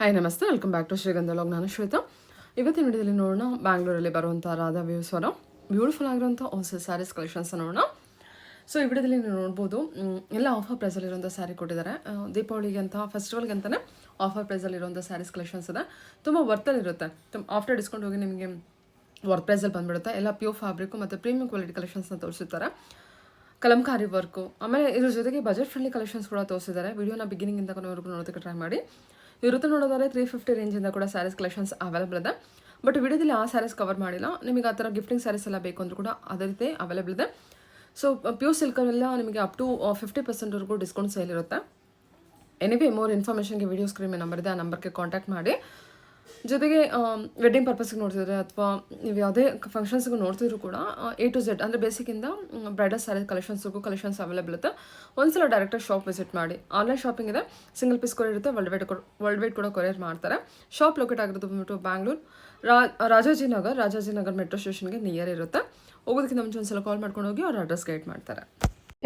Hi ನಮಸ್ತೆ, welcome back to ಶ್ರೀಗಂಧ log. ನಾನು ಶ್ವೇತಾ. ಇವತ್ತಿನ ವಿಡಿಯೋದಲ್ಲಿ ನೋಡೋಣ ಬ್ಯಾಂಗ್ಳೂರಲ್ಲಿ ಬರುವಂಥ ರಾಧಾ ವ್ಯೂಸ್ವರ ಬ್ಯೂಟಿಫುಲ್ ಆಗಿರುವಂಥ ಹೊಸ ಸ್ಯಾರೀಸ್ ಕಲೆಕ್ಷನ್ಸ್ ನೋಡೋಣ. ಸೊ ಈ ವಿಡಿಯೋದಲ್ಲಿ ನೀವು ನೋಡ್ಬೋದು, ಎಲ್ಲ ಆಫರ್ ಪ್ರೈಸಲ್ಲಿರುವಂಥ ಸ್ಯಾರಿ ಕೊಟ್ಟಿದ್ದಾರೆ. ದೀಪಾವಳಿಗೆ ಅಂತ ಫೆಸ್ಟಿವಲ್ಗೆ ಅಂತಲೇ ಆಫರ್ ಪ್ರೈಸಲ್ಲಿರುವಂಥ ಸ್ಯಾರೀಸ್ ಕಲೆಕ್ಷನ್ಸ್ ಇದೆ. ತುಂಬ ವರ್ತಲ್ಲಿರುತ್ತೆ. ಆಫ್ಟರ್ ಡಿಸ್ಕೌಂಟ್ ಹೋಗಿ ನಿಮಗೆ ವರ್ಕ್ ಪ್ರೈಸಲ್ಲಿ ಬಂದುಬಿಡುತ್ತೆ. ಎಲ್ಲ ಪ್ಯೂರ್ ಫ್ಯಾಬ್ರಿಕ್ಕು ಮತ್ತು ಪ್ರೀಮಿಯಂ ಕ್ವಾಲಿಟಿ ಕಲೆಕ್ಷನ್ಸ್ನ ತೋರಿಸಿರ್ತಾರೆ. ಕಲಂಕಾರಿ ವರ್ಕು, ಆಮೇಲೆ ಇದ್ರ ಜೊತೆಗೆ ಬಜೆಟ್ ಫ್ರೆಂಡ್ಲಿ ಕಲೆಕ್ಷನ್ಸ್ ಕೂಡ ತೋರಿಸಿದ್ದಾರೆ. ವಿಡಿಯೋನ ಬಿಗಿನಿಂಗಿಂದ ಕೊನೆವರೆಗೂ ನೋಡೋದಕ್ಕೆ ಟ್ರೈ ಮಾಡಿ. ಇರುತ್ತೆ ನೋಡೋದಾದ್ರೆ 350 ರೇಂಜಿಂದ ಕೂಡ ಸ್ಯಾರೀಸ್ ಕಲೆಕ್ಷನ್ಸ್ ಅವೈಲೇಬಲ್ ಇದೆ. ಬಟ್ ವಿಡಿಯೋದಲ್ಲಿ ಆ ಸ್ಯಾರೀಸ್ ಕವರ್ ಮಾಡಿಲ್ಲ. ನಿಮಗೆ ಆ ಥರ ಗಿಫ್ಟಿಂಗ್ ಸ್ಯಾರೀಸ್ ಎಲ್ಲ ಬೇಕು ಅಂದರೂ ಕೂಡ ಅದೇ ರೀತಿ ಅವೈಲೇಬಲ್ ಇದೆ. ಸೊ ಪ್ಯೂರ್ ಸಿಲ್ಕಲ್ಲೆಲ್ಲ ನಿಮಗೆ ಅಪ್ ಟು 50%ವರೆಗೂ ಡಿಸ್ಕೌಂಟ್ ಸೇಲ್ ಇರುತ್ತೆ. ಎನಿವೇ ಮೋರ್ ಇನ್ಫಾರ್ಮೇಷನ್ಗೆ ವಿಡಿಯೋ ಸ್ಕ್ರೀನ್ ನಂಬರ್ ಇದೆ, ಆ ನಂಬರ್ಗೆ ಕಾಂಟ್ಯಾಕ್ಟ್ ಮಾಡಿ. ಜೊತೆಗೆ ವೆಡ್ಡಿಂಗ್ ಪರ್ಪಸ್ಗೆ ನೋಡ್ತಿದ್ರೆ ಅಥವಾ ನೀವು ಯಾವುದೇ ಫಂಕ್ಷನ್ಸ್ಗೂ ನೋಡ್ತಿದ್ರು ಕೂಡ A to Z ಅಂದರೆ ಬೇಸಿಕ್ಕಿಂದ ಬ್ರೈಡಲ್ ಸ್ಯಾರಿ ಕಲೆಕ್ಷನ್ಸ್ಗೂ ಕಲೆಕ್ಷನ್ಸ್ ಅವೈಲೇಬಲ್ ಇರುತ್ತೆ. ಒಂದ್ಸಲ ಡೈರೆಕ್ಟಾಗಿ ಶಾಪ್ ವಿಸಿಟ್ ಮಾಡಿ. ಆನ್ಲೈನ್ ಶಾಪಿಂಗ್ ಇದೆ, ಸಿಂಗಲ್ ಪೀಸ್ ಕೊರಿಯರ್ ಇರುತ್ತೆ, ವರ್ಲ್ಡ್ ವೈಡ್ ಕೂಡ ಕೊರಿಯರ್ ಮಾಡ್ತಾರೆ. ಶಾಪ್ ಲೊಕೇಟ್ ಆಗಿರೋದು ಬಂದ್ಬಿಟ್ಟು ಬ್ಯಾಂಗ್ಳೂರು ರಾಜಾಜಿನಗರ್ ಮೆಟ್ರೋ ಸ್ಟೇಷನ್ಗೆ ನಿಯರ್ ಇರುತ್ತೆ. ಹೋಗೋದಕ್ಕಿಂತ ಮುಂಚೆ ಒಂದ್ಸಲ ಕಾಲ್ ಮಾಡ್ಕೊಂಡು ಹೋಗಿ ಅವ್ರ ಅಡ್ರೆಸ್ ಗೈಡ್ ಮಾಡ್ತಾರೆ.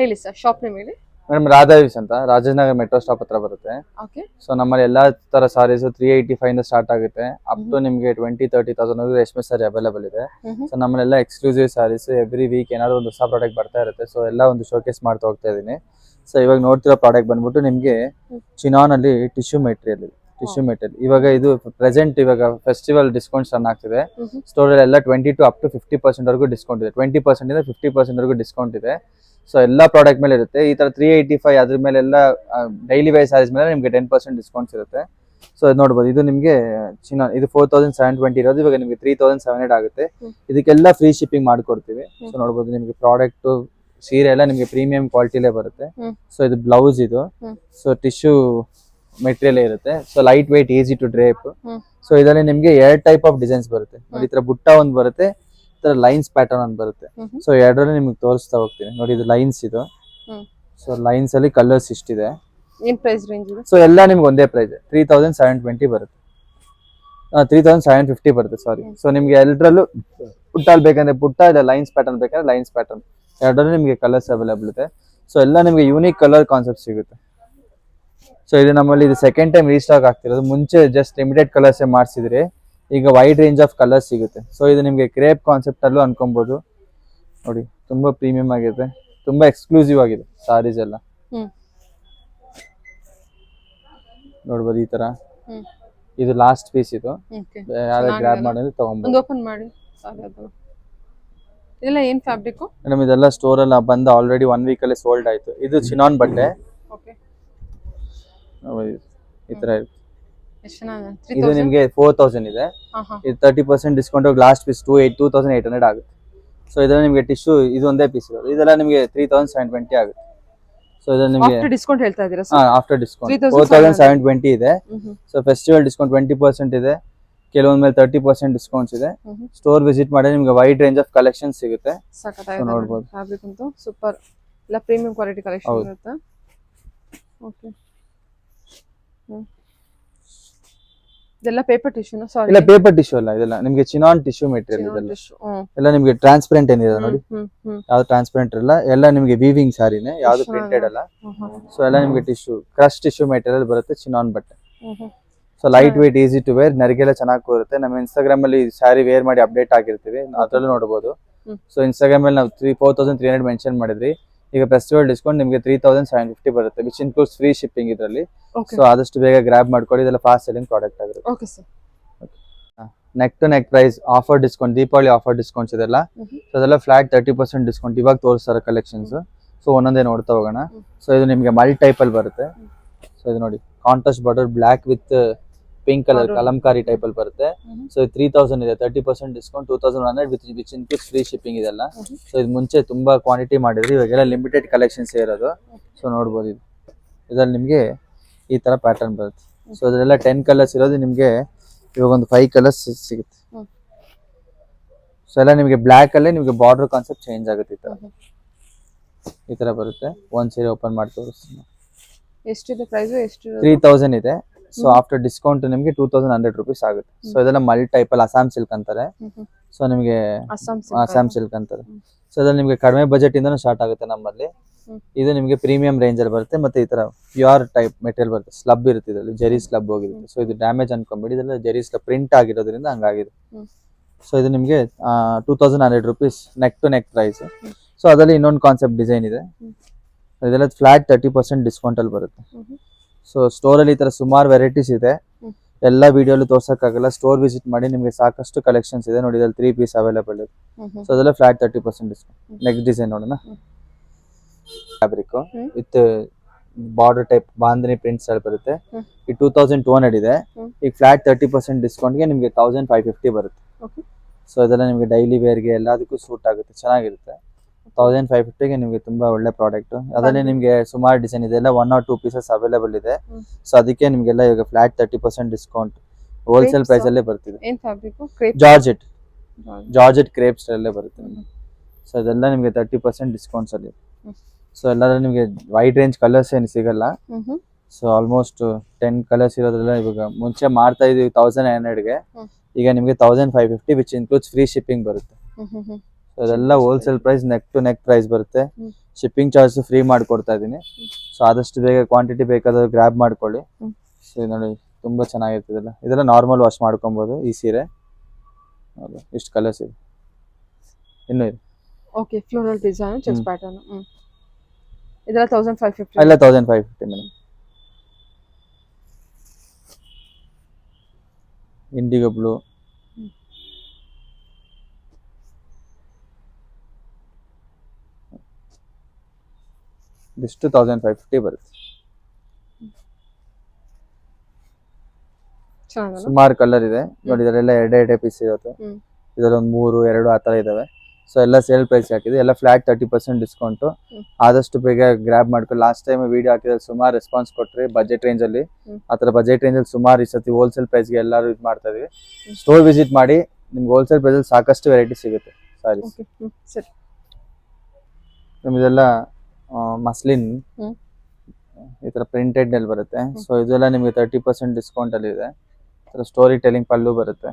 ಹೇಳಿ ಸರ್, ಶಾಪ್ ನೇಮ್ ಹೇಳಿ. ಮೇಡಮ್ ರಾಧಾ ವ್ಯೂಸ್ ಅಂತ ರಾಜಾಜಿನಗರ್ ಮೆಟ್ರೋ ಸ್ಟಾಪ್ ಹತ್ರ ಬರುತ್ತೆ. ಓಕೆ. ಸೊ ನಮ್ಮಲ್ಲಿ ಎಲ್ಲಾ ತರ ಸಾರೀಸ್ 385 ಇಂದ ಸ್ಟಾರ್ಟ್ ಆಗುತ್ತೆ. ಅಪ್ ಟು ನಿಮಗೆ 20-30,000 ರೇಷ್ಮೆ ಸಾರಿ ಅವೈಲೇಬಲ್ ಇದೆ. ಸೊ ನಮ್ಮಲ್ಲೆಲ್ಲ ಎಕ್ಸ್ಕ್ಲೂಸಿವ್ ಸಾರೀಸ್ ಎವ್ರಿ ವೀಕ್ ಏನಾದ್ರು ಒಂದು ಹೊಸ ಪ್ರಾಡಕ್ಟ್ ಬರ್ತಾ ಇರುತ್ತೆ. ಸೊ ಎಲ್ಲ ಒಂದು ಶೋಕೇಸ್ ಮಾಡ್ತಾ ಹೋಗ್ತಾ ಇದೀನಿ. ಸೊ ಇವಾಗ ನೋಡ್ತಿರೋ ಪ್ರಾಡಕ್ಟ್ ಬಂದ್ಬಿಟ್ಟು ನಿಮಗೆ ಚಿನಾನ್ ಅಲ್ಲಿ ಟಿಶ್ಯೂ ಮೆಟೀರಿಯಲ್ ಇವಾಗ ಇದು ಪ್ರೆಸೆಂಟ್ ಇವಾಗ ಫೆಸ್ಟಿವಲ್ ಡಿಸ್ಕೌಂಟ್ಸ್ ರನ್ ಆಗ್ತಿದೆ. ಸ್ಟೋರ್ ಎಲ್ಲ 20 to up to 50% ವರೆಗೂ ಡಿಸ್ಕೌಂಟ್ ಇದೆ. 20% ಇಂದ 50% ವರೆಗೂ ಡಿಸ್ಕೌಂಟ್ ಇದೆ. ಸೊ ಎಲ್ಲಾ ಪ್ರಾಡಕ್ಟ್ ಮೇಲೆ ಇರುತ್ತೆ. ಈ ತರ 385 ಅದ್ರ ಮೇಲೆ ಎಲ್ಲ ಡೈಲಿ ವೇರ್ ಸ್ಯಾರೀಸ್ ಮೇಲೆ ನಿಮಗೆ 10% ಡಿಸ್ಕೌಂಟ್ಸ್ ಇರುತ್ತೆ. ಸೊ ಇದು ನೋಡ್ಬೋದು, ಇದು ನಿಮಗೆ ಚಿನಾನ್ ಇದು 4720 ಇರೋದು ಇವಾಗ ನಿಮಗೆ 3700 ಆಗುತ್ತೆ. ಇದಕ್ಕೆಲ್ಲ ಫ್ರೀ ಶಿಪ್ಪಿಂಗ್ ಮಾಡ್ಕೊಡ್ತೀವಿ. ಸೊ ನೋಡ್ಬೋದು, ನಿಮಗೆ ಪ್ರಾಡಕ್ಟ್ ಸೀರೆ ಎಲ್ಲ ನಿಮಗೆ ಪ್ರೀಮಿಯಂ ಕ್ವಾಲಿಟಿಲೇ ಬರುತ್ತೆ. ಸೊ ಇದು ಬ್ಲೌಸ್, ಇದು ಸೊ ಟಿಶ್ಯೂ ಮೆಟೀರಿಯಲ್ ಇರುತ್ತೆ. So light weight, easy to drape. So ಇದರಲ್ಲಿ ನಿಮಗೆ 2 ಟೈಪ್ ಆಫ್ ಡಿಸೈನ್ಸ್ ಬರುತ್ತೆ ನೋಡಿ. ಈ ತರ ಬುಟ್ಟ ಒಂದು ಬರುತ್ತೆ, ಈ ತರ ಲೈನ್ಸ್ ಪ್ಯಾಟರ್ನ್ ಅಂತ ಬರುತ್ತೆ. ಸೊ ಎರಡರಲ್ಲಿ ನಿಮ್ಗೆ ತೋರಿಸ್ತಾ ಹೋಗ್ತೀನಿ ನೋಡಿ. ಇದು ಲೈನ್ಸ್, ಇದು ಸೊ ಲೈನ್ಸ್ ಅಲ್ಲಿ ಕಲರ್ಸ್ ಇಷ್ಟಿದೆ. ಏನು ಪ್ರೈಸ್ ರೇಂಜ್ ಇದೆ? ಸೊ ಎಲ್ಲ ನಿಮ್ಗೆ ಒಂದೇ ಪ್ರೈಸ್ 3720 ಬರುತ್ತೆ. 3750 ಬರುತ್ತೆ, ಸಾರಿ. ಸೊ ನಿಮ್ಗೆ ಎಲ್ಲರಲ್ಲೂ ಪುಟ್ಟ ಬೇಕಂದ್ರೆ ಪುಟ್ಟ, ಇಲ್ಲ ಲೈನ್ಸ್ ಪ್ಯಾಟರ್ನ್ ಬೇಕಂದ್ರೆ ಲೈನ್ಸ್ ಪ್ಯಾಟರ್ನ್, ಎರಡರಲ್ಲಿ ನಿಮಗೆ ಕಲರ್ಸ್ ಅವೈಲೇಬಲ್ ಇದೆ. ಸೊ ಎಲ್ಲ ನಿಮ್ಗೆ ಯೂನಿಕ್ ಕಲರ್ ಕಾನ್ಸೆಪ್ಟ್ ಸಿಗುತ್ತೆ. ಸೊ ಇದು ನಮ್ಮಲ್ಲಿ ಇದು ಸೆಕೆಂಡ್ ಟೈಮ್ ರೀಸ್ಟಾಕ್ ಆಗ್ತಿರೋದು. ಮುಂಚೆ ಜಸ್ಟ್ ಲಿಮಿಟೆಡ್ ಕಲರ್ಸ್ ಮಾಡಿಸಿದ್ರೆ ಈಗ ವೈಡ್ ರೇಂಜ್ ಆಫ್ ಕಲರ್ಸ್ ಸಿಗುತ್ತೆ. ಸೊ ಇದು ನಿಮಗೆ ಕ್ರೇಪ್ ಕಾನ್ಸೆಪ್ಟ್ ಅಲ್ಲೂ ಅನ್ಕೊಬಹುದು ನೋಡಿ. ತುಂಬಾ ಪ್ರೀಮಿಯಂ ಆಗಿದೆ, ತುಂಬಾ ಎಕ್ಸ್ಕ್ಲೂಸಿವ್ ಆಗಿದೆ ಸಾರೀಸ್ ಎಲ್ಲ. ನೋಡ್ಬೋದು ಈ ತರ. ಇದು ಲಾಸ್ಟ್ ಪೀಸ್, ಇದು ಯಾವ್ದು ಗ್ರಾಬ್ ಮಾಡಿದ್ರೆ ತಗೊಂಬೋದು. ಓಪನ್ ಮಾಡಿ. ಇದೆಲ್ಲ ಏನ್ ಫ್ಯಾಬ್ರಿಕ್ ಮೇಡಮ್? ಇದೆಲ್ಲ ಸ್ಟೋರ್ ಅಲ್ಲಿ ಬಂದು ಆಲ್ರೆಡಿ 1 ವೀಕ್ ಅಲ್ಲಿ ಸೋಲ್ಡ್ ಆಯ್ತು. ಇದು ಚಿನಾನ್ ಬಟ್ಟೆ. ಓಕೆ. ಈ ತರ ಇದು ನಿಮ್ಗೆ 4000 ಇದೆ. ಇದು 30% ಡಿಸ್ಕೌಂಟ್ ಹೋಗಿ ಲಾಸ್ಟ್ ಪೀಸ್ 2800 ಆಗುತ್ತೆ. ಸೊ ಇದರಲ್ಲಿ ನಿಮಗೆ ಟಿಶ್ಯೂ ಇದು ಒಂದೇ ಪೀಸ್ ಇರೋದು. ಇದೆಲ್ಲ ನಿಮಗೆ 3720 ಆಗುತ್ತೆ. ಸೊ ಇದರಲ್ಲಿ ನಿಮಗೆ ಆಫ್ಟರ್ ಡಿಸ್ಕೌಂಟ್ ಹೇಳ್ತಾ ಇದ್ದೀರಾ? ಆಫ್ಟರ್ ಡಿಸ್ಕೌಂಟ್ 4720 ಇದೆ. ಸೊ ಫೆಸ್ಟಿವಲ್ ಡಿಸ್ಕೌಂಟ್ 20% ಇದೆ. ಕೆಲವೊಂದ್ ಮೇಲೆ 30% ಡಿಸ್ಕೌಂಟ್ಸ್ ಇದೆ. ಸ್ಟೋರ್ ವಿಸಿಟ್ ಮಾಡಿ ನಿಮ್ಗೆ ವೈಡ್ ರೇಂಜ್ ಆಫ್ ಕಲೆಕ್ಷನ್ ಸಿಗುತ್ತೆ. ನೋಡಬಹುದು, ಫ್ಯಾಬ್ರಿಕ್ ಅಂತೂ ಸೂಪರ್, ಎಲ್ಲ ಪ್ರೀಮಿಯಂ ಕ್ವಾಲಿಟಿ ಕಲೆಕ್ಷನ್ ಇರುತ್ತೆ. ಓಕೆ. ಇದೆಲ್ಲ ಪೇಪರ್ ಟಿಶ್ಯೂ? ಸಾರಿ, ಇಲ್ಲ ಪೇಪರ್ ಟಿಶ್ಯೂ ಅಲ್ಲ, ಇದೆಲ್ಲ ನಿಮಗೆ ಚಿನಾನ್ ಟಿಶ್ಯೂ ಮೆಟೀರಿಯಲ್. ಇದೆಲ್ಲ ಎಲ್ಲ ನಿಮಗೆ ಟ್ರಾನ್ಸ್ಪರೆಂಟ್ ಏನಿದೆ ನೋಡಿ, ಯಾವ್ದು ಟ್ರಾನ್ಸ್ಪರೆಂಟ್ ಇಲ್ಲ, ಎಲ್ಲ ನಿಮಗೆ ವೀವಿಂಗ್ ಸಾರಿನೇ, ಯಾವ್ದು ಪ್ರಿಂಟೆಡ್ ಅಲ್ಲ. ಸೊ ಎಲ್ಲ ನಿಮಗೆ ಟಿಶ್ಯೂ ಕ್ರಶ್ ಟಿಶ್ಯೂ ಮೆಟೀರಿಯಲ್ ಬರುತ್ತೆ, ಚಿನಾನ್ ಬಟ್ಟೆ. So light weight, easy to wear, ನರಿಗೆಲ್ಲ ಚೆನ್ನಾಗಿ ಕೂರುತ್ತೆ. ನಮ್ಮ ಇನ್ಸ್ಟಾಗ್ರಾಮ್ ಅಲ್ಲಿ ಸ್ಯಾರಿ ವೇರ್ ಮಾಡಿ ಅಪ್ಡೇಟ್ ಆಗಿರ್ತೀವಿ, ಅದ್ರಲ್ಲೂ ನೋಡಬಹುದು. ಸೊ ಇನ್ಸ್ಟಾಗ್ರಾಮ್ ಅಲ್ಲಿ ನಾವು 4300 ಮೆನ್ಷನ್ ಮಾಡಿದ್ರಿ. ಈಗ ಫೆಸ್ಟಿವಲ್ ಡಿಸ್ಕೌಂಟ್ ನಿಮಗೆ 3750 ಬರುತ್ತೆ, ವಿಚ್ ಇನ್ಕ್ಲೂಡ್ಸ್ ಫ್ರೀ ಶಿಪ್ಪಿಂಗ್ ಇದರಲ್ಲಿ. ಸೊ ಆದಷ್ಟು ಬೇಗ ಗ್ರಾಬ್ ಮಾಡ್ಕೊಳ್ಳಿ, ಇದೆಲ್ಲ ಫಾಸ್ಟ್ ಸೆಲ್ಲಿಂಗ್ ಪ್ರಾಡಕ್ಟ್ ಆಗಿರುತ್ತೆ. Okay sir. Neck to neck price offer discount, Deepavali offer discounts ಇದೆಲ್ಲ. ಸೊ ಅದೆಲ್ಲ ಫ್ಲಾಟ್ 30% ಡಿಸ್ಕೌಂಟ್ ಇವಾಗ ತೋರಿಸ್ತಾರೆ ಕಲೆಕ್ಷನ್ಸ್. ಸೊ ಒಂದೊಂದೇ ನೋಡ್ತಾ ಹೋಗೋಣ. ಸೊ ಇದು ನಿಮಗೆ ಮಲ್ಟಿ ಟೈಪ್ ಅಲ್ಲಿ ಬರುತ್ತೆ. ಸೊ ಇದು ನೋಡಿ, contrast border block with pink colour Kalamkari type ಅಲ್ಲಿ ಬರುತ್ತೆ. ಸೊ 3000 ಇದೆ, 30% discount 2100 which includes free shipping ಇದೆಲ್ಲ. ಸೊ ಇದು ಮುಂಚೆ ತುಂಬಾ ಕ್ವಾಂಟಿಟಿ ಮಾಡಿದ್ರಿ, ಇವಾಗೆಲ್ಲ ಲಿಮಿಟೆಡ್ ಕಲೆಕ್ಷನ್ಸ್ ಇರೋದು. ಸೊ ನೋಡ್ಬೋದು, ಇದು ಇದ್ರಲ್ಲಿ ನಿಮಗೆ ಈ ತರ ಪ್ಯಾಟರ್ನ್ ಬರುತ್ತೆ. ಸೊ ಅದರೆಲ್ಲ 10 ಕಲರ್ಸ್ ಇರೋದು, ನಿಮಗೆ ಇವಾಗ ಒಂದು 5 ಕಲರ್ಸ್ ಸಿಗುತ್ತೆ. ಸೊ ಎಲ್ಲ ನಿಮಗೆ ಬ್ಲಾಕ್ ಅಲ್ಲೇ ನಿಮಗೆ ಬಾರ್ಡರ್ ಕಾನ್ಸೆಪ್ಟ್ ಚೇಂಜ್ ಆಗುತ್ತೆ. ಈ ತರ ಬರುತ್ತೆ. ಒಂದ್ ಸೀರೆ ಓಪನ್ ಮಾಡಿ ತೋರಿಸ್ತೀನಿ. ಎಷ್ಟಿದೆ ಪ್ರೈಸ್? ಎಷ್ಟು? 3000 ಇದೆ. ಸೊ ಆಫ್ಟರ್ ಡಿಸ್ಕೌಂಟ್ ನಿಮಗೆ 2100 ರೂಪೀಸ್ ಆಗುತ್ತೆ. ಸೊ ಇದೆಲ್ಲ ಮಲ್ಟಿ ಟೈಪ್ ಅಲ್ಲಿ ಅಸ್ಸಾಂ ಸಿಲ್ಕ್ ಅಂತಾರೆ. ಸೊ ನಿಮಗೆ ಅಸ್ಸಾಂ ಸಿಲ್ಕ್ ಅಂತಾರೆ. ಸೊ ಅದ್ರಲ್ಲಿ ನಿಮಗೆ ಕಡಿಮೆ ಬಜೆಟ್ ಇಂದನೂ ಸ್ಟಾರ್ಟ್ ಆಗುತ್ತೆ ನಮ್ಮಲ್ಲಿ. ಇದು ನಿಮಗೆ ಪ್ರೀಮಿಯಂ ರೇಂಜ್ ಅಲ್ಲಿ ಬರುತ್ತೆ. ಮತ್ತೆ ಈ ತರ ಪ್ಯೂರ್ ಟೈಪ್ ಮೆಟೀರಿಯಲ್ ಬರುತ್ತೆ, ಸ್ಲಬ್ ಇರುತ್ತೆ ಇದರಲ್ಲಿ, ಜೆರಿ ಸ್ಲಬ್ ಹೋಗಿರುತ್ತೆ. ಸೊ ಇದು ಡ್ಯಾಮೇಜ್ ಅನ್ಕೊಂಬೇಡಿ, ಇದೆಲ್ಲ ಜೆರಿ ಸ್ಲಬ್ ಪ್ರಿಂಟ್ ಆಗಿರೋದ್ರಿಂದ ಹಂಗಾಗಿದೆ. ಸೊ ಇದು ನಿಮಗೆ 2100 rupees neck to neck price. So ಅದರಲ್ಲಿ ಇನ್ನೊಂದು ಕಾನ್ಸೆಪ್ಟ್ ಡಿಸೈನ್ ಇದೆ, ಇದೆಲ್ಲ ಫ್ಲಾಟ್ 30% ಡಿಸ್ಕೌಂಟ್ ಅಲ್ಲಿ ಬರುತ್ತೆ. ಸೊ ಸ್ಟೋರ್ ಅಲ್ಲಿ ಈ ತರ ಸುಮಾರು ವೆರೈಟೀಸ್ ಇದೆ, ಎಲ್ಲ ವಿಡಿಯೋಲಿ ತೋರ್ಸಕ್ಕಾಗಲ್ಲ. ಸ್ಟೋರ್ ವಿಸಿಟ್ ಮಾಡಿ, ನಿಮಗೆ ಸಾಕಷ್ಟು ಕಲೆಕ್ಷನ್ಸ್ ಇದೆ ನೋಡಿ. ಇದ್ರಲ್ಲಿ 3 ಪೀಸ್ ಅವೈಲೇಬಲ್ ಇದೆ. ಸೊ ಅದೆಲ್ಲ ಫ್ಲಾಟ್ 30% ಡಿಸ್ಕೌಂಟ್. ನೆಕ್ಸ್ಟ್ ಡಿಸೈನ್ ನೋಡೋಣ. Fabric with border type bandhani prints ಅಲ್ಲಿ ಬರುತ್ತೆ. ಈ 2200 ಇದೆ. ಈಗ ಫ್ಲಾಟ್ 30% ಡಿಸ್ಕೌಂಟ್ಗೆ ನಿಮಗೆ 1550 ಬರುತ್ತೆ. ಸೊ ಇದೆಲ್ಲ ನಿಮಗೆ ಡೈಲಿ ವೇರ್ಗೆ ಎಲ್ಲದಕ್ಕೂ ಸೂಟ್ ಆಗುತ್ತೆ, ಚೆನ್ನಾಗಿರುತ್ತೆ. 1550ಗೆ ನಿಮಗೆ ತುಂಬಾ ಒಳ್ಳೆ ಪ್ರಾಡಕ್ಟ್. ಅದರಲ್ಲಿ ನಿಮಗೆ ಸುಮಾರು ಡಿಸೈನ್ ಇದೆ, ಎಲ್ಲ 1 or 2 ಪೀಸಸ್ ಅವೈಲೇಬಲ್ ಇದೆ. ಸೊ ಅದಕ್ಕೆ ನಿಮಗೆಲ್ಲ ಇವಾಗ ಫ್ಲಾಟ್ 30% ಡಿಸ್ಕೌಂಟ್ ಹೋಲ್ಸೇಲ್ ಪ್ರೈಸ್ ಅಲ್ಲೇ ಬರ್ತಿದೆ. ಜಾರ್ಜೆಟ್ ಕ್ರೇಪ್ಸ್ ಅಲ್ಲೇ ಬರುತ್ತೆ. ಸೊ ಇದೆಲ್ಲ ನಿಮಗೆ 30% ಡಿಸ್ಕೌಂಟ್ಸ್ ಅಲ್ಲಿ. ಸೊ ಎಲ್ಲಾದ್ರೂ ನಿಮಗೆ ವೈಡ್ ರೇಂಜ್ ಕಲರ್ಸ್ ಏನು ಸಿಗಲ್ಲ. ಸೊ ಆಲ್ಮೋಸ್ಟ್ 10 ಕಲರ್ಸ್ ಇರೋದ್ರೆಲ್ಲ ಇವಾಗ ಮುಂಚೆ ಮಾಡ್ತಾ ಇದೀವಿ 1900ಗೆ, ಈಗ ನಿಮಗೆ 1550 ವಿಚ್ ಇನ್ಕ್ಲೂಡ್ಸ್ ಫ್ರೀ ಶಿಪ್ಪಿಂಗ್ ಬರುತ್ತೆ. ಅದೆಲ್ಲ wholesale price, neck to neck price ಬರುತ್ತೆ. ಶಿಪ್ಪಿಂಗ್ ಚಾರ್ಜ್ ಫ್ರೀ ಮಾಡ್ಕೊಡ್ತಾ ಇದೀನಿ. ಸೊ ಆದಷ್ಟು ಬೇಗ ಕ್ವಾಂಟಿಟಿ ಬೇಕಾದ್ರೆ ಗ್ರಾಬ್ ಮಾಡ್ಕೊಳ್ಳಿ. ಸೊ ನೋಡಿ ತುಂಬಾ ಚೆನ್ನಾಗಿರ್ತದಲ್ಲ, ಇದೆಲ್ಲ ನಾರ್ಮಲ್ ವಾಶ್ ಮಾಡ್ಕೊಬಹುದು. ಈ ಸೀರೆ ನೋಡಿ ಇಷ್ಟು ಕಲರ್ಸ್ ಇದೆ, ಇನ್ನೂ ಇದೆ. Okay, floral design, cheques pattern. ಇದೆಲ್ಲ 1550. ಎಲ್ಲ 1550 ಮೇಡಮ್. ಇಂಡಿಗೋ ಬ್ಲೂ, ಇಷ್ಟು 1550 ಬರುತ್ತೆ. ಸುಮಾರು ಕಲರ್ ಇದೆ ನೋಡಿ, ಇದರೆಲ್ಲ ಎರಡೇ ಪೀಸ್ ಇರುತ್ತೆ. ಇದರಲ್ಲಿ ಒಂದು 3, 2 ಆ ತರ ಇದಾವೆ. ಸೊ ಎಲ್ಲ ಸೇಲ್ ಪ್ರೈಸ್ ಹಾಕಿದೆ, ಎಲ್ಲ ಫ್ಲಾಟ್ 30% ಡಿಸ್ಕೌಂಟ್. ಆದಷ್ಟು ಬೇಗ ಗ್ರಾಬ್ ಮಾಡ್ಕೊಂಡು. ಲಾಸ್ಟ್ ಟೈಮ್ ವಿಡಿಯೋ ಹಾಕಿದ್ರೆ ಸುಮಾರು ರೆಸ್ಪಾನ್ಸ್ ಕೊಟ್ರಿ ಬಜೆಟ್ ರೇಂಜ್ ಅಲ್ಲಿ. ಆತರ ಬಜೆಟ್ ರೇಂಜ್ ಅಲ್ಲಿ ಸುಮಾರು ಈ ಸತಿ ಹೋಲ್ಸೇಲ್ ಪ್ರೈಸ್ ಗೆ ಎಲ್ಲರೂ ಇದು ಮಾಡ್ತಾ ಇದೀವಿ. ಸ್ಟೋರ್ ವಿಸಿಟ್ ಮಾಡಿ, ನಿಮ್ಗೆ ಹೋಲ್ಸೇಲ್ ಪ್ರೈಸ್ ಅಲ್ಲಿ ಸಾಕಷ್ಟು ವೆರೈಟಿ ಸಿಗುತ್ತೆ ಸಾರೀಸ್. ಇದೆಲ್ಲ ಮಸ್ಲಿನ್ ಈ ತರ ಪ್ರಿಂಟೆಡ್ ಅಲ್ಲಿ ಬರುತ್ತೆ. ಸೊ ಇದೆಲ್ಲ ನಿಮ್ಗೆ 30% ಡಿಸ್ಕೌಂಟ್ ಅಲ್ಲಿ ಇದೆ. ಸ್ಟೋರಿ ಟೆಲಿಂಗ್ ಪಲ್ಲು ಬರುತ್ತೆ.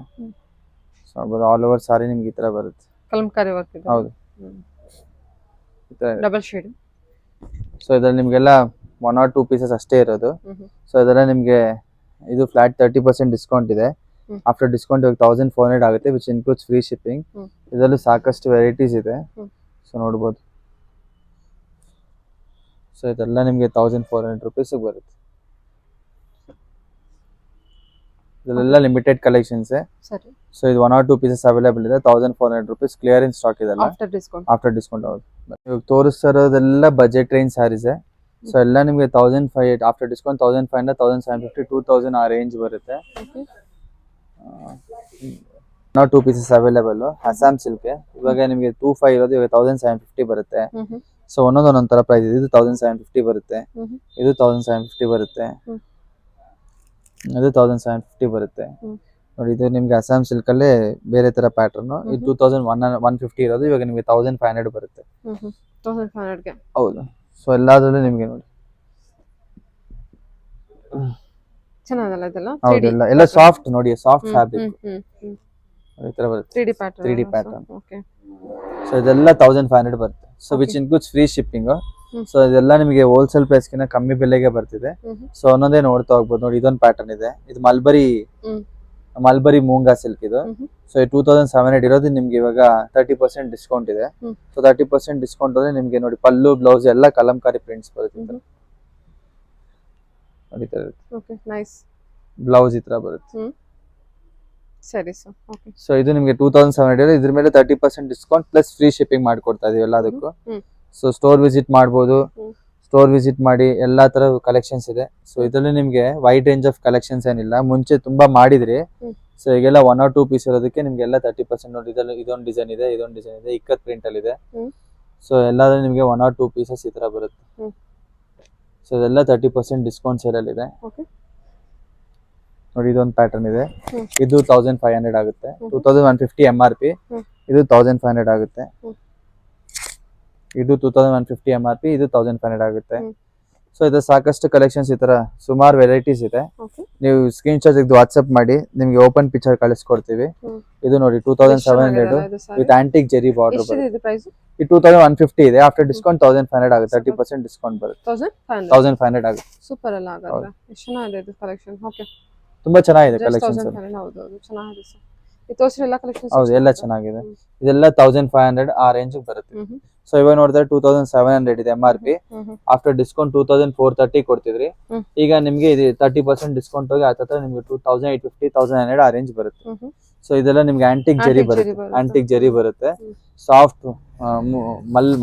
ಸೊ ಆಲ್ ಓವರ್ ಸಾರಿ ನಿಮ್ಗೆ ಈ ತರ ಬರುತ್ತೆ, ಕಲಂಕಾರಿ ವರ್ಕ್ ಇದೆ. ಹೌದು, ಡಬಲ್ ಶೇಡ್. ಸೊ ಇದ್ರಲ್ಲಿ ನಿಮ್ಗೆಲ್ಲ 1 or 2 ಪೀಸಸ್ ಅಷ್ಟೇ ಇರೋದು. ಸೊ ಇದೆಲ್ಲ ನಿಮ್ಗೆ ಇದು ಫ್ಲಾಟ್ 30% ಡಿಸ್ಕೌಂಟ್ ಇದೆ. ಆಫ್ಟರ್ ಡಿಸ್ಕೌಂಟ್ ಇವಾಗ 1400 ಆಗುತ್ತೆ, ವಿಚ್ ಇನ್ಕ್ಲೂಡ್ಸ್ ಫ್ರೀ ಶಿಪ್ಪಿಂಗ್. ಇದರಲ್ಲಿ ಸಾಕಷ್ಟು ವೆರೈಟೀಸ್ ಇದೆ, ಸೊ ನೋಡ್ಬೋದು. ಸೊ ಇದೆಲ್ಲ ನಿಮ್ಗೆ 1400 rupees ಬರುತ್ತೆ. ಇದೆಲ್ಲ ಲಿಮಿಟೆಡ್ ಕಲೆಕ್ಷನ್ಸ್. ಸೊ ಇದು 1 or 2 ಪೀಸಸ್ ಅವೈಲೇಬಲ್ ಇದೆ. 1400 rupees ಕ್ಲಿಯರೆನ್ಸ್ ಸ್ಟಾಕ್ ಇದೆಲ್ಲ ಆಫ್ಟರ್ ಡಿಸ್ಕೌಂಟ್. ಹೌದು, ಇವಾಗ ತೋರಿಸ್ತಿರೋದೆಲ್ಲ ಬಜೆಟ್ ರೇಂಜ್ ಸ್ಯಾರೀಸ್. ಸೊ ಎಲ್ಲ ನಿಮ್ಗೆ 1500 ಆಫ್ಟರ್ ಡಿಸ್ಕೌಂಟ್ 1500, 1750, 2000 ಆ ರೇಂಜ್ ಬರುತ್ತೆ. 1 or 2 pieces available. Assam silk ಇವಾಗ ನಿಮ್ಗೆ 2500 ಇರೋದು, ಇವಾಗ 1750 ಬರುತ್ತೆ. ಸೊ ಒಂದೊಂದ್ ತರ ಪ್ರೈಸ್ ಇದೆ. ಇದು 1750 ಬರುತ್ತೆ, ಇದು 1750 ಬರುತ್ತೆ, ಇದು 1750 ಬರುತ್ತೆ ನೋಡಿ. ಇದು ನಿಮ್ಗೆ ಅಸ್ಸಾಂ ಸಿಲ್ಕ್ ಅಲ್ಲೇ ಬೇರೆ ತರ ಪ್ಯಾಟರ್ನ್. ಇದು 2150 ಇರೋದು, ಇವಾಗ ನಿಮ್ಗೆ 1500 ಬರುತ್ತೆ. 1500ಗೆ. ಹೌದು. ಸೊ ಎಲ್ಲಾದ್ರಲ್ಲೂ ನಿಮ್ಗೆ ನೋಡಿ ಚೆನ್ನಾಗಲ್ಲ ಇದೆಲ್ಲ. ಹೌದಲ್ಲ, ಎಲ್ಲ ಸಾಫ್ಟ್ ನೋಡಿ, ಸಾಫ್ಟ್ ಫ್ಯಾಬ್ರಿಕ್ ಈ ತರ ಬರುತ್ತೆ. 3D pattern. ಓಕೆ. ಸೊ ಇದೆಲ್ಲ 1500 ಬರುತ್ತೆ. So which includes free shipping. So ಇದೆಲ್ಲ ನಿಮಗೆ ಹೋಲ್ಸೇಲ್ ಪ್ರೈಸ್ ಗಿನ್ನ ಕಮ್ಮಿ ಬೆಲೆಗೆ ಬರ್ತಿದೆ. ಸೊ ಒಂದೊಂದೇ ನೋಡ್ತಾ ಹೋಗ್ಬೋದು ನೋಡಿ. ಇದೊಂದು ಪ್ಯಾಟರ್ನ್ ಇದೆ, ಇದು ಮಲ್ಬರಿ ಮೂಂಗಾ ಸಿಲ್ಕ್ ಇದು. ಸೊ 2700 ಇರೋದು ನಿಮ್ಗೆ ಇವಾಗ 30% ಡಿಸ್ಕೌಂಟ್ ಇದೆ. ಸೊ 30% ಡಿಸ್ಕೌಂಟ್ ಅಂದ್ರೆ ನಿಮ್ಗೆ ನೋಡಿ ಪಲ್ಲು ಬ್ಲೌಸ್ ಎಲ್ಲ ಕಲಂಕಾರಿ ಪ್ರಿಂಟ್ಸ್ ಬರುತ್ತೆ ನೋಡಿ. ಬ್ಲೌಸ್ ಈ ತರ ಬರುತ್ತೆ. ಸರಿ ಸರ್. ಓಕೆ. ಸೊ ಇದು ನಿಮ್ಗೆ 2700 ಇದ್ರ ಮೇಲೆ 30% ಡಿಸ್ಕೌಂಟ್ ಪ್ಲಸ್ ಫ್ರೀ ಶಿಪ್ಪಿಂಗ್ ಮಾಡ್ಕೊಡ್ತಾ ಇದೀವಿ ಎಲ್ಲದಕ್ಕೂ. ಸೊ ಸ್ಟೋರ್ ವಿಸಿಟ್ ಮಾಡ್ಬೋದು, ಸ್ಟೋರ್ ವಿಸಿಟ್ ಮಾಡಿ ಎಲ್ಲಾ ತರ ಕಲೆಕ್ಷನ್ಸ್ ಇದೆ. ಸೊ ಇದರಲ್ಲಿ ನಿಮ್ಗೆ ವೈಡ್ ರೇಂಜ್ ಆಫ್ ಕಲೆಕ್ಷನ್ಸ್ ಏನಿಲ್ಲ, ಮುಂಚೆ ತುಂಬಾ ಮಾಡಿದ್ರಿ. ಸೊ ಈಗೆಲ್ಲ 1 or 2 ಪೀಸ್ ಇರೋದಕ್ಕೆ ನಿಮ್ಗೆಲ್ಲ 30% ನೋಡಿ. ಇದೊಂದು ಡಿಸೈನ್ ಇದೆ, ಇದೊಂದು ಡಿಸೈನ್ ಇದೆ, ಇಕ್ಕತ್ ಪ್ರಿಂಟ್ ಅಲ್ಲಿ ಇದೆ. ಸೊ ಎಲ್ಲಾದ್ರೂ ನಿಮ್ಗೆ 1 or 2 ಪೀಸಸ್ ಈ ತರ ಬರುತ್ತೆ. ಸೊ ಇದೆಲ್ಲ 30% ಡಿಸ್ಕೌಂಟ್ ಸೇಲ್ ಅಲ್ಲಿ ಇದೆ ನೋಡಿ. ಇದೊಂದು ಪ್ಯಾಟರ್ನ್ ಇದೆ, ಇದು 1500 ಆಗುತ್ತೆ. 2150 MRP, ಇದು 1500 ಆಗುತ್ತೆ. ಇದು 2150 MRP, ಇದು 1500 ಆಗುತ್ತೆ. ಸೊ ಇದು ಸಾಕಷ್ಟು ಕಲೆಕ್ಷನ್ಸ್ ಈ ತರ ಸುಮಾರು ವೆರೈಟೀಸ್ ಇದೆ. ಓಕೆ. ನೀವು ಸ್ಕ್ರೀನ್ ಶಾಟ್ ತೆಗೆದು ವಾಟ್ಸ್ಆಪ್ ಮಾಡಿ ನಿಮ್ಗೆ ಓಪನ್ ಪಿಕ್ಚರ್ ಕಳಿಸ್ಕೊಡ್ತೀವಿ. ಇದು ನೋಡಿ 2700 ವಿತ್ ಆಂಟಿಕ್ ಜೆರಿ ಬಾರ್ಡರ್ ಎಷ್ಟಿದೆ ಇದು ಪ್ರೈಸ್? ಈ 2150 ಇದೆ. ಆಫ್ಟರ್ ಡಿಸ್ಕೌಂಟ್ 1500 ಆಗುತ್ತೆ. 30% ಡಿಸ್ಕೌಂಟ್ ಬರುತ್ತೆ. 1500 ಆಗುತ್ತೆ. ಸೂಪರ್ ಅಲ್ಲ ಹಾಗಾದ್ರೆ. ಎಷ್ಟು ಚೆನ್ನಾಗಿದೆ ಇದು ಕಲೆಕ್ಷನ್. ಓಕೆ. ತುಂಬಾ ಚೆನ್ನಾಗಿದೆ Just ಕಲೆಕ್ಷನ್ಸ್. 1500. ಹೌದು ಹೌದು ಚೆನ್ನಾಗಿದೆ ಸರ್. ಈ ತೋರಿಸಿರೋ ಎಲ್ಲ ಕಲೆಕ್ಷನ್ಸ್ ಹೌದು ಎಲ್ಲ ಚೆನ್ನಾಗಿದೆ. ಇದೆಲ್ಲ 1500 ಆ ರೇಂಜ್ ಬರುತ್ತೆ. ಸೊ ಇವಾಗ ನೋಡಿದ್ರೆ 2700 ಇದೆ MRP. After discount 2430 ಕೊಡ್ತಿದ್ರಿ. ಈಗ ನಿಮ್ಗೆ ಇದು 30% ಡಿಸ್ಕೌಂಟ್ ಹೋಗಿ ಆತರ ನಿಮ್ಗೆ 2850 1900 ಆ ರೇಂಜ್ ಬರುತ್ತೆ. ಸೊ ಇದೆಲ್ಲ ನಿಮ್ಗೆ ಆಂಟಿಕ್ ಜೆರಿ ಬರುತ್ತೆ. ಆಂಟಿಕ್ ಜೆರಿ ಬರುತ್ತೆ. ಸಾಫ್ಟ್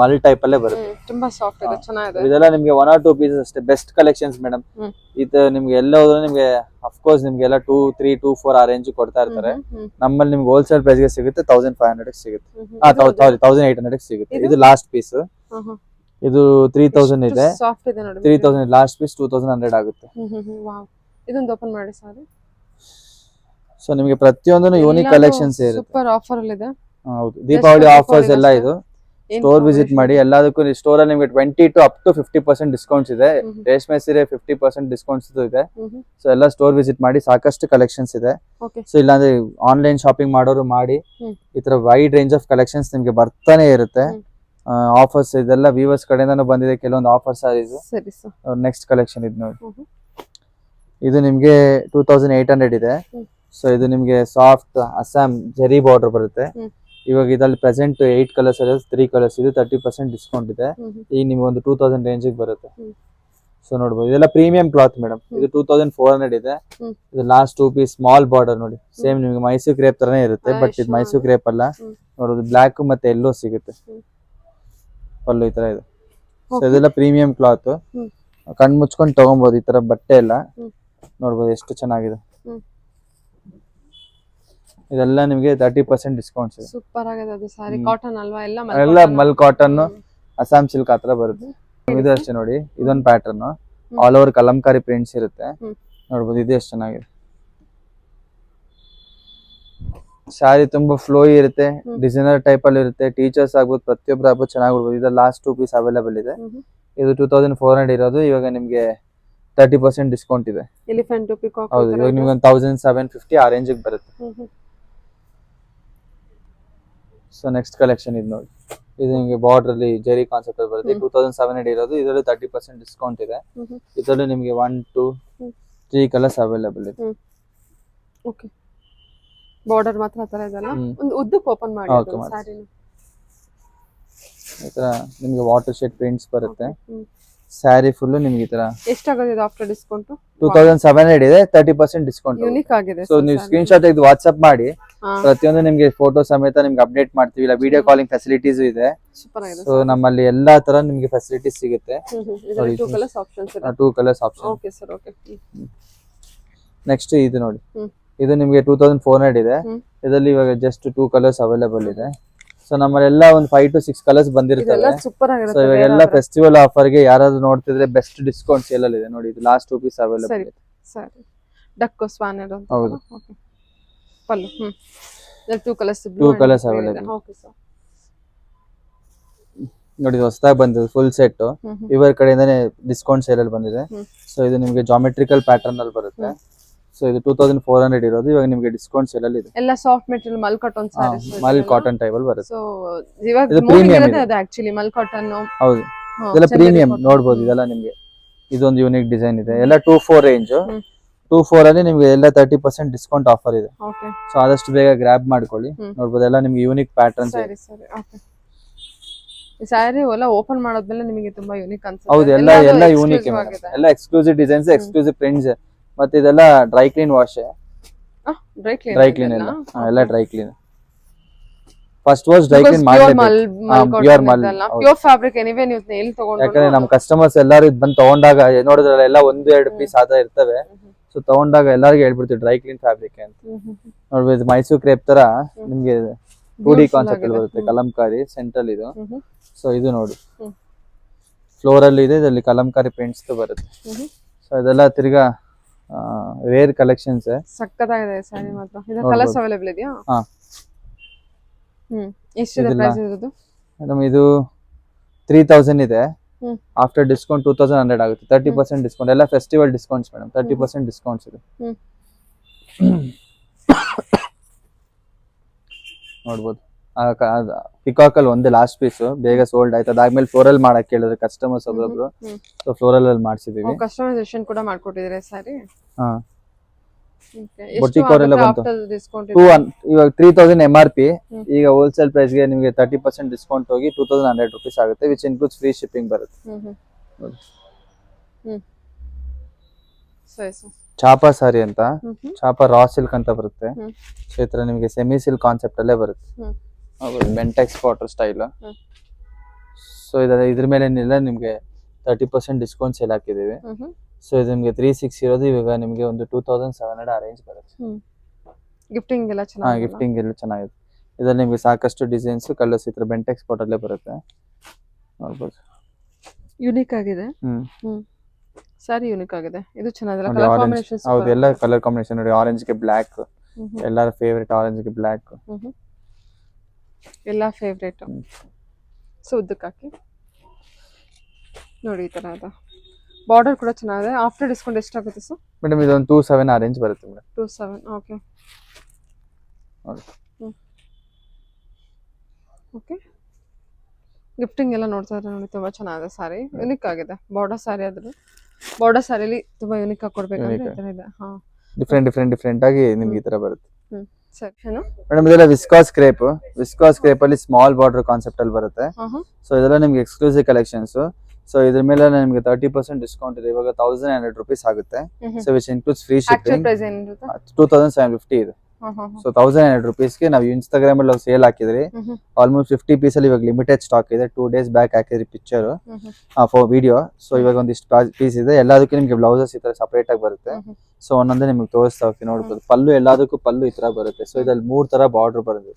ಮಲ್ ಟೈಪ್ ಅಲ್ಲೇ ಬರುತ್ತೆ. ತುಂಬಾ ಸಾಫ್ಟ್ ಇದೆ, ಚೆನ್ನಾಗಿದೆ. ಇದೆಲ್ಲ ನಿಮ್ಗೆ 1 or 2 ಪೀಸಸ್ ಅಷ್ಟೇ. Best collections madam. ಇದು ನಿಮ್ಗೆ ಎಲ್ಲ ಹೋದ್ರೆ ನಿಮ್ಗೆ ಅಫ್ಕೋರ್ಸ್ ನಿಮ್ಗೆ ಎಲ್ಲ 2 3 2 4 ಆ ರೇಂಜ್ ಕೊಡ್ತಾ ಇರ್ತಾರೆ. ನಮ್ಮಲ್ಲಿ ನಿಮ್ಗೆ ಹೋಲ್ಸೇಲ್ ಪ್ರೈಸ್ ಗೆ ಸಿಗುತ್ತೆ 1500 ಸಿಗುತ್ತೆ. 1800 ಸಿಗುತ್ತೆ. ಇದು ಲಾಸ್ಟ್ ಪೀಸ್. ಇದು 3000 ಇದೆ. ಸಾಫ್ಟ್ ಇದೆ ನೋಡಿ. 3000 ಲಾಸ್ಟ್ ಪೀಸ್ 2100 ಆಗುತ್ತೆ. ವಾವ್. ಇದೊಂದು ಓಪನ್ ಮಾಡಿ ಸರ್. ಸೊ ನಿಮಗೆ ಪ್ರತಿಯೊಂದನ್ನು ಯೂನಿಕ್ ಕಲೆಕ್ಷನ್ಸ್ ಇರುತ್ತೆ. ಸೂಪರ್ ಆಫರ್ ಅಲ್ಲಿ ಇದೆ. ಹೌದು, ದೀಪಾವಳಿ ಆಫರ್ಸ್ ಎಲ್ಲ ಇದು. ಸ್ಟೋರ್ ವಿಸಿಟ್ ಮಾಡಿ. ಎಲ್ಲದಕ್ಕೂ ಸ್ಟೋರ್ ಅಲ್ಲಿ ನಿಮಗೆ 20 to up to 50% ಡಿಸ್ಕೌಂಟ್ಸ್ ಇದೆ. ರೇಷ್ಮೆ ಸೀರೆ 50% ಡಿಸ್ಕೌಂಟ್ಸ್ ಇದೆ. ಸೊ ಎಲ್ಲ ಸ್ಟೋರ್ ವಿಸಿಟ್ ಮಾಡಿ. ಸಾಕಷ್ಟು ಕಲೆಕ್ಷನ್ಸ್ ಇದೆ. ಸೊ ಇಲ್ಲಾಂದ್ರೆ ಆನ್ಲೈನ್ ಶಾಪಿಂಗ್ ಮಾಡೋರು ಮಾಡಿ. ಈ ತರ ವೈಡ್ ರೇಂಜ್ ಆಫ್ ಕಲೆಕ್ಷನ್ಸ್ ನಿಮ್ಗೆ ಬರ್ತಾನೆ ಇರುತ್ತೆ. ಆಫರ್ಸ್ ಇದೆಲ್ಲ ವ್ಯೂವರ್ಸ್ ಕಡೆಯಿಂದಾನು ಬಂದಿದೆ ಕೆಲವೊಂದು ಆಫರ್ ಸಾರೀಸ್. ನೆಕ್ಸ್ಟ್ ಕಲೆಕ್ಷನ್ ಇದು ನೋಡಿ. ಇದು ನಿಮ್ಗೆ 2800 ಇದೆ. ಸೊ ಇದು ನಿಮ್ಗೆ ಸಾಫ್ಟ್ ಅಸ್ಸಾಂ ಜೆರಿ ಬಾರ್ಡರ್ ಬರುತ್ತೆ. ಇವಾಗ ಇದ್ರಲ್ಲಿ ಪ್ರೆಸೆಂಟ್ 8 ಕಲರ್ಸ್ ಇದೆ, 3 ಕಲರ್ಸ್ ಇದೆ. 30% ಡಿಸ್ಕೌಂಟ್ ಇದೆ. ಈಗ ನಿಮ್ಗೆ ಒಂದು 2000 ರೇಂಜ್ ಬರುತ್ತೆ. ಸೊ ನೋಡ್ಬೋದು ಇದೆಲ್ಲ ಪ್ರೀಮಿಯಂ ಕ್ಲಾತ್ ಮೇಡಮ್. ಇದು 2400 ಇದೆ. ಇದು ಲಾಸ್ಟ್ 2 ಪೀಸ್ ಸ್ಮಾಲ್ ಬಾರ್ಡರ್ ನೋಡಿ. ಸೇಮ್ ನಿಮ್ಗೆ ಮೈಸೂರ್ ಕ್ರೇಪ್ ತರನೇ ಇರುತ್ತೆ. ಬಟ್ ಇದು ಮೈಸೂರ್ ಕ್ರೇಪ್ ಅಲ್ಲ. ನೋಡೋದು ಬ್ಲಾಕ್ ಮತ್ತೆ ಎಲ್ಲೋ ಸಿಗುತ್ತೆ. ಪಲ್ಲು ಈ ತರ ಇದೆ. ಸೊ ಇದೆಲ್ಲ ಪ್ರೀಮಿಯಂ ಕ್ಲಾತ್. ಕಣ್ ಮುಚ್ಕೊಂಡು ತಗೊಬಹುದು. ಈ ತರ ಬಟ್ಟೆ ಎಲ್ಲ ನೋಡ್ಬೋದು ಎಷ್ಟು ಚೆನ್ನಾಗಿದೆ. ಇದೆಲ್ಲ ನಿಮಗೆ 30% ಡಿಸ್ಕೌಂಟ್ಸ್ ಇದೆ. ಸೂಪರ್ ಆಗಿದೆ ಅದು ಸಾರಿ. ಕಾಟನ್ ಅಲ್ವಾ? ಎಲ್ಲ ಮಲ್ ಕಾಟನ್, ಅಸ್ಸಾಂ ಸಿಲ್ಕ್ ಆತರ ಬರುತ್ತೆ. ಇದು ಅಷ್ಟೇ ನೋಡಿ. ಇದೊಂದು pattern all over Kalamkari prints ಇರುತ್ತೆ. ನೋಡ್ಬೋದು ಇದು ಎಷ್ಟು ಚೆನ್ನಾಗಿದೆ. ಸ್ಯಾರಿ ತುಂಬಾ ಫ್ಲೋ ಇರುತ್ತೆ. ಡಿಸೈನರ್ ಟೈಪ್ ಅಲ್ಲಿ ಇರುತ್ತೆ. ಟೀಚರ್ಸ್ ಆಗ್ಬೋದು, ಪ್ರತಿಯೊಬ್ಬರು ಆಗ್ಬೋದು ಚೆನ್ನಾಗಿ ಬರ್ಬೋದು. ಇದು ಲಾಸ್ಟ್ 2 ಪೀಸ್ ಅವೈಲೇಬಲ್ ಇದೆ. ಇದು 2400 ಇರೋದು. ಇವಾಗ ನಿಮ್ಗೆ 30% ಡಿಸ್ಕೌಂಟ್ ಇದೆ. Elephant peacock. ಹೌದು, ಇವಾಗ ನಿಮ್ಗೆ 1750 ಆ ರೇಂಜ್ ಬರುತ್ತೆ. ಸೊ ನೆಕ್ಸ್ಟ್ ಕಲೆಕ್ಷನ್ ಇದು ನೋಡಿ. ಇದು ನಿಮಗೆ ಬಾರ್ಡರ್ ಅಲ್ಲಿ ಜೆರಿ ಕಾನ್ಸೆಪ್ಟ್ ಅಲ್ಲಿ ಬರುತ್ತೆ. 2700 ಇರೋದು. ಇದರಲ್ಲಿ 30% ಡಿಸ್ಕೌಂಟ್ ಇದೆ. ಇದರಲ್ಲಿ ನಿಮಗೆ 1 2 3 ಕಲರ್ಸ್ ಅವೈಲೇಬಲ್ ಇದೆ. ಓಕೆ. ಬಾರ್ಡರ್ ಮಾತ್ರ ತರ ಇದಲ್ಲ. ಒಂದು ಉದ್ದಕ್ಕೆ ಓಪನ್ ಮಾಡಿ ಸಾರಿನ. ಈ ತರ ನಿಮಗೆ ವಾಟರ್ ಶೇಡ್ ಪ್ರಿಂಟ್ಸ್ ಬರುತ್ತೆ. ಸ್ಯಾರಿ ಫುಲ್ ನಿಮ್ಗೆ ಈ ತರ. ಎಷ್ಟಾಗುತ್ತೆ ಇದು ಆಫ್ಟರ್ ಡಿಸ್ಕೌಂಟ್? 2700 ಇದೆ. 30% ಡಿಸ್ಕೌಂಟ್. ಯೂನಿಕ್ ಆಗಿದೆ. ಸೊ ನೀವು ಸ್ಕ್ರೀನ್ ಶಾಟ್ ತೆಗೆದು ವಾಟ್ಸ್ಆಪ್ ಮಾಡಿ. ಪ್ರತಿಯೊಂದು ನಿಮ್ಗೆ ಫೋಟೋ ಸಮೇತ ನಿಮ್ಗೆ ಅಪ್ಡೇಟ್ ಮಾಡ್ತೀವಿ. ಇಲ್ಲ ವಿಡಿಯೋ ಕಾಲಿಂಗ್ ಫೆಸಿಲಿಟೀಸ್ ಇದೆ. ಸೊ ನಮ್ಮಲ್ಲಿ ಎಲ್ಲಾ ತರ ನಿಮ್ಗೆ ಫೆಸಿಲಿಟೀಸ್ ಸಿಗುತ್ತೆ. 2 ಕಲರ್ಸ್ ಆಪ್ಷನ್ಸ್ ಇದೆ. 2 colours option. Okay sir. Okay. Next ಇದು ನೋಡಿ. ಇದು ನಿಮ್ಗೆ 2400 ಇದೆ. ಇದರಲ್ಲಿ ಇವಾಗ ಜಸ್ಟ್ 2 ಕಲರ್ಸ್ ಅವೈಲೇಬಲ್ ಇದೆ. ಸೊ ನಮ್ಮಲ್ಲೆಲ್ಲ ಒಂದು 5 to 6 ಕಲರ್ಸ್ ಬಂದಿರ್ತವೆ. ಸೂಪರ್ ಸೊ ಆಗಿರುತ್ತೆ. ಇವಾಗೆಲ್ಲ ಫೆಸ್ಟಿವಲ್ ಆಫರ್ ಗೆ ಯಾರಾದ್ರೂ ನೋಡ್ತಿದ್ರೆ ಬೆಸ್ಟ್ ಡಿಸ್ಕೌಂಟ್ ಸೇಲ್ ಅಲ್ಲಿ ಇದೆ ನೋಡಿ. ಇದು ಲಾಸ್ಟ್ 2 ಪೀಸ್ ಅವೈಲೇಬಲ್ ಇದೆ. ಸರಿ. ಡಕ್ ಸ್ವಾನರ್ ಅಂತ. ಹೌದು. ಓಕೆ. ಪಲ್ಲು. ಇದರಲ್ಲಿ 2 colours. 2 colours available. Okay sir. ನೋಡಿ ಹೊಸದಾಗಿ ಬಂದಿದೆ ಫುಲ್ ಸೆಟ್. ಇವರ ಕಡೆಯಿಂದಾನೆ ಡಿಸ್ಕೌಂಟ್ ಸೇಲ್ ಅಲ್ಲಿ ಬಂದಿದೆ. ಸೊ ಇದು ನಿಮಗೆ ಜಾಮೆಟ್ರಿಕಲ್ ಪ್ಯಾಟರ್ನ್ ಅಲ್ಲಿ ಬರುತ್ತೆ. ಸೊ ಇದು 2400 ಇರೋದು. ಇವಾಗ ನಿಮಗೆ ಡಿಸ್ಕೌಂಟ್ ಸೇಲ್ ಅಲ್ಲಿ ಇದೆ. ಎಲ್ಲ soft material mul cotton saris. Mul cotton type ಅಲ್ಲಿ ಬರುತ್ತೆ. ಸೊ ಇವಾಗ ಪ್ರೀಮಿಯಂ ಇದೆ ಅದು ಆಕ್ಚುಲಿ ಮಲ್ ಕಾಟನ್. ಹೌದು, ಇದೆಲ್ಲ ಪ್ರೀಮಿಯಂ ನೋಡಬಹುದು. ಇದೆಲ್ಲ ನಿಮಗೆ ಇದೊಂದು ಯೂನಿಕ್ ಡಿಸೈನ್ ಇದೆ. ಎಲ್ಲ 2-4 ರೇಂಜ್. 2-4 ಅಲ್ಲಿ ನಿಮಗೆ ಎಲ್ಲ 30% ಡಿಸ್ಕೌಂಟ್ ಆಫರ್ ಇದೆ. ಓಕೆ. ಸೊ ಆದಷ್ಟು ಬೇಗ ಗ್ರಾಬ್ ಮಾಡ್ಕೊಳ್ಳಿ. ನೋಡಬಹುದು ಎಲ್ಲ ನಿಮಗೆ ಯೂನಿಕ್ ಪ್ಯಾಟರ್ನ್ಸ್ ಇದೆ. ಸರಿ. ಓಕೆ. ಈ ಸ್ಯಾರಿ ಎಲ್ಲ ಓಪನ್ ಮಾಡೋದ್ಮೇಲೆ ನಿಮಗೆ ತುಂಬಾ ಯೂನಿಕ್ ಅನ್ಸುತ್ತೆ. ಹೌದು, ಎಲ್ಲ ಯೂನಿಕ್ ಇದೆ. ಎಲ್ಲ ಎಕ್ಸ್ಕ್ಲೂಸಿವ್ ಡಿಸೈನ್ಸ್, ಎಕ್ಸ್ಕ್ಲೂಸಿವ್ ಪ್ರಿಂಟ್ಸ್. ಮತ್ತೆ ಇದೆಲ್ಲ dry clean wash. Dry clean ಎಲ್ಲ dry clean. First wash dry clean ಮಾಡಲೇಬೇಕು. Pure mul, pure fabric. Anyway ನೀವು ಎಲ್ಲಿ ತಗೊಂಡ್ರು, ಯಾಕಂದ್ರೆ ನಮ್ಮ ಕಸ್ಟಮರ್ಸ್ ಎಲ್ಲರೂ ಬಂದು ತಗೊಂಡಾಗ ನೋಡಿದ್ರಲ್ಲ ಎಲ್ಲ 1-2 ಪೀಸ್ ಆದ ಇರ್ತವೆ. ಸೊ ತಗೊಂಡಾಗ ಎಲ್ಲರಿಗೂ ಹೇಳ್ಬಿಡ್ತೀವಿ ಡ್ರೈ ಕ್ಲೀನ್ ಫ್ಯಾಬ್ರಿಕ್ ಅಂತ. ನೋಡ್ಬೋದು ಮೈಸೂರ್ ಕ್ರೇಪ್ ತರ ನಿಮ್ಗೆ 2D ಕಾನ್ಸೆಪ್ಟ್ ಅಲ್ಲಿ ಬರುತ್ತೆ. ಕಲಂಕಾರಿ ಸೆಂಟ್ರಲ್ ಇದು. ಸೊ ಇದು ನೋಡಿ ಫ್ಲೋರಲ್ ಇದೆ. ಇದರಲ್ಲಿ ಕಲಂಕಾರಿ ಪ್ರಿಂಟ್ಸ್ ಬರುತ್ತೆ. ಸೊ ಇದೆಲ್ಲ ತಿರ್ಗಾ ರೇರ್ ಕಲೆಕ್ಷನ್ಸ್. ಸಕ್ಕತ್ತಾಗಿದೆ ಸ್ಯಾರಿ ಮಾತ್ರ. ಇದು ಕಲರ್ಸ್ ಅವೈಲೇಬಲ್ ಇದೆಯಾ? ಹಾ. ಎಷ್ಟಿದೆ ಪ್ರೈಸ್ ಇರೋದು? ಮೇಡಮ್ ಇದು 3000 ಇದೆ. ಹ್ಮ್. ಆಫ್ಟರ್ ಡಿಸ್ಕೌಂಟ್ 2100 ಆಗುತ್ತೆ. 30% ಡಿಸ್ಕೌಂಟ್, ಎಲ್ಲ ಫೆಸ್ಟಿವಲ್ ಡಿಸ್ಕೌಂಟ್ಸ್ ಮೇಡಮ್. 30% ಡಿಸ್ಕೌಂಟ್ಸ್ ಇದೆ. ಹ್ಮ್. ನೋಡ್ಬೋದು. ಪಿಕಾಕ್ ಅಲ್ಲಿ ಒಂದೇ ಲಾಸ್ಟ್ ಪೀಸ್ ಬೇಗ ಸೋಲ್ಡ್ ಆಯ್ತು. ಅದಾದ್ಮೇಲೆ ಫ್ಲೋರಲ್ ಮಾಡಕ್ ಕೇಳಿದ್ರೆ ಕಸ್ಟಮರ್ಸ್ ಒಬ್ಬೊಬ್ರು, ಸೊ ಫ್ಲೋರಲ್ ಅಲ್ಲಿ ಮಾಡಿಸಿದೀವಿ. ಕಸ್ಟಮೈಸೇಷನ್ ಕೂಡ ಮಾಡ್ಕೊಟ್ಟಿದ್ರೆ ಸಾರಿ. ಹಾ, ಎಷ್ಟು ಬೊಟಿಕ್ ಅವರೆಲ್ಲ ಬಂತು. After discount? ಇವಾಗ 3000 MRP, ಹ್ಮ್. ಈಗ ಹೋಲ್ಸೇಲ್ ಪ್ರೈಸ್ ಗೆ ನಿಮಗೆ 30% ಡಿಸ್ಕೌಂಟ್ ಹೋಗಿ 2100 rupees ಆಗುತ್ತೆ, ವಿಚ್ ಇನ್ಕ್ಲೂಡ್ಸ್ ಫ್ರೀ ಶಿಪ್ಪಿಂಗ್ ಬರುತ್ತೆ. ಚಾಪಾ ಸಾರಿ ಅಂತ, ಚಾಪಾ ರಾ ಸಿಲ್ಕ್ ಅಂತ ಬರುತ್ತೆ. ಸೊ ಈ ತರ ನಿಮಗೆ ಸೆಮಿ ಸಿಲ್ಕ್ ಕಾನ್ಸೆಪ್ಟ್ ಅಲ್ಲೇ ಬರುತ್ತೆ. Bentex border style. ಸೊ ಇದ್ರ ಮೇಲೆ ನಿಮ್ಗೆ 30% ಡಿಸ್ಕೌಂಟ್ ಸೇಲ್ ಹಾಕಿದೀವಿ. ಸೊ ಇದು ನಿಮಗೆ 360 ಇರೋದು ಇವಾಗ ನಿಮಗೆ ಒಂದು 2700 ರೇಂಜ್ ಬರುತ್ತೆ. ಗಿಫ್ಟಿಂಗ್ ಎಲ್ಲ ಹಾ, ಚೆನ್ನಾಗಿ ಗಿಫ್ಟಿಂಗ್ ಎಲ್ಲ ಚೆನ್ನಾಗಿದೆ. ಇದ್ರಲ್ಲಿ ನಿಮ್ಗೆ ಸಾಕಷ್ಟು ಡಿಸೈನ್ಸ್ ಕಲರ್ಸ್ ಈ ತರ ಬೆಂಟೆಕ್ಸ್ ಬಾರ್ಡರ್ ಅಲ್ಲೇ ಬರುತ್ತೆ. ನೋಡ್ಬೋದು. ಯುನಿಕ್ ಆಗಿದೆ. ಹ್ಮ್. ಸಾರಿ ಯುನಿಕ್ ಆಗಿದೆ. ಇದು ಚೆನ್ನಾಗಿದೆ. ನೋಡಿ, ಕಲರ್ ಆರೆಂಜ್. ಕಾಂಬಿನೇಷನ್ಸ್ ಹೌದು, ಎಲ್ಲ ಕಲರ್ ಕಾಂಬಿನೇಷನ್ ನೋಡಿ. ಆರೆಂಜ್ ಗೆ ಬ್ಲಾಕ್, ಎಲ್ಲರ ಫೇವರೇಟ್ ಆರೆಂಜ್ ಗೆ ಬ್ಲಾಕ್. ಎಲ್ಲ ಫೇವರೇಟ್. ಸೊ ಉದ್ದಕ್ಕೆ ಹಾಕಿ ನೋಡಿ, ಈ ತರ ಅದ. ಬಾರ್ಡರ್ ಕೂಡ ಚೆನ್ನಾಗಿದೆ. ಆಫ್ಟರ್ ಡಿಸ್ಕೌಂಟ್ ಎಷ್ಟಾಗುತ್ತೆ ಸರ್? ಮೇಡಮ್ ಇದೊಂದು 27 ರೇಂಜ್ ಬರುತ್ತೆ ಮೇಡಮ್. 27. ಓಕೆ. ಓಕೆ. ಗಿಫ್ಟಿಂಗ್ ಎಲ್ಲ ನೋಡ್ತಾ ಇದ್ರೆ ನೋಡಿ, ತುಂಬಾ ಚೆನ್ನಾಗಿದೆ. ಸಾರಿ ಯುನಿಕ್ ಆಗಿದೆ. ಬಾರ್ಡರ್ ಸಾರಿ ಆದ್ರೆ ಬಾರ್ಡರ್ ಸಾರಿಲಿ ತುಂಬಾ ಯುನಿಕ್ ಆಗಿ ಕೊಡ್ಬೇಕಂದ್ರೆ ಈ ತರ ಇದೆ. ಹಾ, ಡಿಫ್ರೆಂಟ್ ಆಗಿ ನಿಮ್ಗೆ ಈ ತರ ಬರುತ್ತೆ. ಸರಿ. ಮೇಡಮ್ ಇದೆಲ್ಲ ವಿಸ್ಕಾಸ್ ಕ್ರೇಪ್ ಅಲ್ಲಿ ಸ್ಮಾಲ್ ಬಾರ್ಡರ್ ಕಾನ್ಸೆಪ್ಟ್ ಅಲ್ಲಿ ಬರುತ್ತೆ. ಸೊ ಇದೆಲ್ಲ ನಿಮ್ಗೆ ಎಕ್ಸ್ಕ್ಲೂಸಿವ್ ಕಲೆಕ್ಷನ್ಸ್. ಸೊ ಇದ್ರ ಮೇಲೆ ನಿಮ್ಗೆ 30% ಡಿಸ್ಕೌಂಟ್ ಇದೆ. ಇವಾಗ 1100 rupees ಆಗುತ್ತೆ. So which includes free shipping. 2750 ಇದೆ. ಸೊ 1100 rupees ಗೆ ನಾವು ಇನ್ಸ್ಟಾಗ್ರಾಮ್ ಅಲ್ಲಿ ಸೇಲ್ ಹಾಕಿದ್ರಿ. ಆಲ್ಮೋಸ್ಟ್ 50 ಪೀಸ್ ಅಲ್ಲಿ ಇವಾಗ ಲಿಮಿಟೆಡ್ ಸ್ಟಾಕ್ ಇದೆ. 2 days ಬ್ಯಾಕ್ ಹಾಕಿದ್ರಿ ಪಿಕ್ಚರ್ ಫಾರ್ ವಿಡಿಯೋ. ಸೊ ಇವಾಗ ಒಂದಿಷ್ಟು ಪೀಸ್ ಇದೆ. ಎಲ್ಲದಕ್ಕೂ ನಿಮ್ಗೆ ಬ್ಲೌಸಸ್ ಈ ತರ ಸಪರೇಟ್ ಆಗಿ ಬರುತ್ತೆ. ಸೊ ಒಂದೊಂದೇ ನಿಮ್ಗೆ ತೋರಿಸ್ತಾ ಹೋಗ್ತೀನಿ, ನೋಡ್ಬೋದು. ಪಲ್ಲು ಎಲ್ಲದಕ್ಕೂ ಪಲ್ಲು ಈ ತರ ಬರುತ್ತೆ. ಸೊ ಇದ್ರಲ್ಲಿ 3 ತರ ಬಾರ್ಡರ್ ಬರುತ್ತೆ.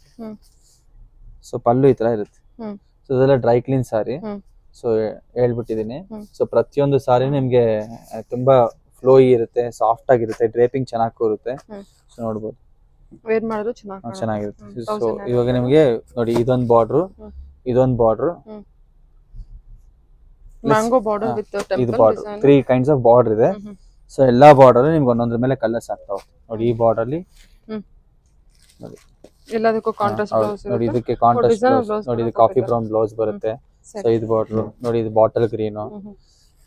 ಸೊ ಪಲ್ಲು ಈ ತರ ಇರುತ್ತೆ. ಸೊ ಇದೆಲ್ಲ ಡ್ರೈ ಕ್ಲೀನ್ ಸಾರಿ. ಸೊ ಹೇಳ್ಬಿಟ್ಟಿದೀನಿ. ಸೊ ಪ್ರತಿಯೊಂದು ಸಾರಿ ನಿಮ್ಗೆ ತುಂಬಾ ಫ್ಲೋಯಿ ಇರುತ್ತೆ, ಸಾಫ್ಟ್ ಆಗಿರುತ್ತೆ, ಡ್ರೇಪಿಂಗ್ ಚೆನ್ನಾಗಿ ಕೂರುತ್ತೆ. ಸೊ ನೋಡ್ಬೋದು, ವೇರ್ ಮಾಡೋದು ಚೆನ್ನಾಗಿರುತ್ತೆ. ಸೊ ಇವಾಗ ನಿಮ್ಗೆ ನೋಡಿ, ಇದೊಂದು border, mango border with temple ಇದು ಬಾರ್ಡರ್, 3 kinds of ಬಾರ್ಡರ್ ಇದೆ. ಸೊ ಎಲ್ಲಾ ಬಾರ್ಡರ್ ನಿಮ್ಗೆ ಒಂದೊಂದ್ರ ಮೇಲೆ ಕಲರ್ಸ್ ಆಗ್ತಾ ಹೋಗ್ತವೆ. ನೋಡಿ, ಈ ಬಾರ್ಡರ್ ಅಲ್ಲಿ ನೋಡಿ ಎಲ್ಲದಕ್ಕೂ ಕಾಂಟ್ರಾಸ್ಟ್ ಬ್ಲೌಸ್ ನೋಡಿ, ಇದಕ್ಕೆ ಕಾಂಟ್ರಾಸ್ಟ್ ಬ್ಲೌಸ್ ನೋಡಿ, ಇದು ಕಾಫಿ ಬ್ರೌನ್ ಬ್ಲೌಸ್ ಬರುತ್ತೆ. ಸೊ ಇದು ಬಾರ್ಡರ್ ನೋಡಿ, ಇದು ಬಾಟಲ್ ಗ್ರೀನ್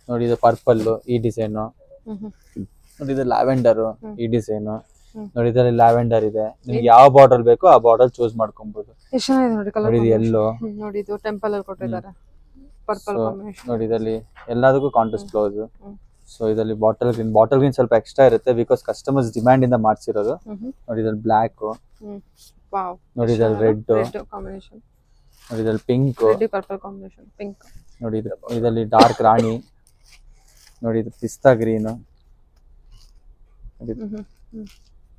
ನೋಡಿ, ಇದು ಪರ್ಪಲ್ ಈ ಡಿಸೈನ್ ನೋಡಿ, ಇದು ಲ್ಯಾವೆಂಡರ್ ಈ ಡಿಸೈನ್ ನೋಡಿ, ಇದರಲ್ಲಿ ಲ್ಯಾವೆಂಡರ್ ಇದೆ. ನಿಮ್ಗೆ ಯಾವ ಬಾರ್ಡರ್ ಬೇಕೋ ಆ ಬಾರ್ಡರ್ ಚೂಸ್ ಮಾಡ್ಕೊಬಹುದು. ಎಷ್ಟು ಚೆನ್ನಾಗಿದೆ ನೋಡಿ ಕಲರ್. ನೋಡಿ, ಇದು ಎಲ್ಲೋ ನೋಡಿ, ಇದು ಟೆಂಪಲ್ ಅಲ್ಲಿ ಕೊಟ್ಟಿದ್ದಾರೆ. ಪರ್ಪಲ್ ಕಾಂಬಿನೇಷನ್ ನೋಡಿ, ಇದರಲ್ಲಿ ಎಲ್ಲದಕ್ಕೂ ಕಾಂಟ್ರಾಸ್ಟ್ ಬ್ಲೌಸ್. ಸೊ ಇದರಲ್ಲಿ ಬಾಟಲ್ ಗ್ರೀನ್ ಸ್ವಲ್ಪ ಎಕ್ಸ್ಟ್ರಾ ಇರುತ್ತೆ, ಬಿಕಾಸ್ ಕಸ್ಟಮರ್ಸ್ ಡಿಮ್ಯಾಂಡ್ ಇಂದ ಮಾಡ್ಸಿರೋದು. ನೋಡಿ, ಇದ್ರಲ್ಲಿ ಬ್ಲಾಕ್, ವಾವ್. ನೋಡಿ ಇದ್ರಲ್ಲಿ ರೆಡ್ ಕಾಂಬಿನೇಷನ್, ನೋಡಿ ಇದ್ರಲ್ಲಿ pink, red purple combination, pink ನೋಡಿ, ಇದರಲ್ಲಿ ಡಾರ್ಕ್ ರಾಣಿ, ನೋಡಿ ಇದು ಪಿಸ್ತಾ ಗ್ರೀನ್,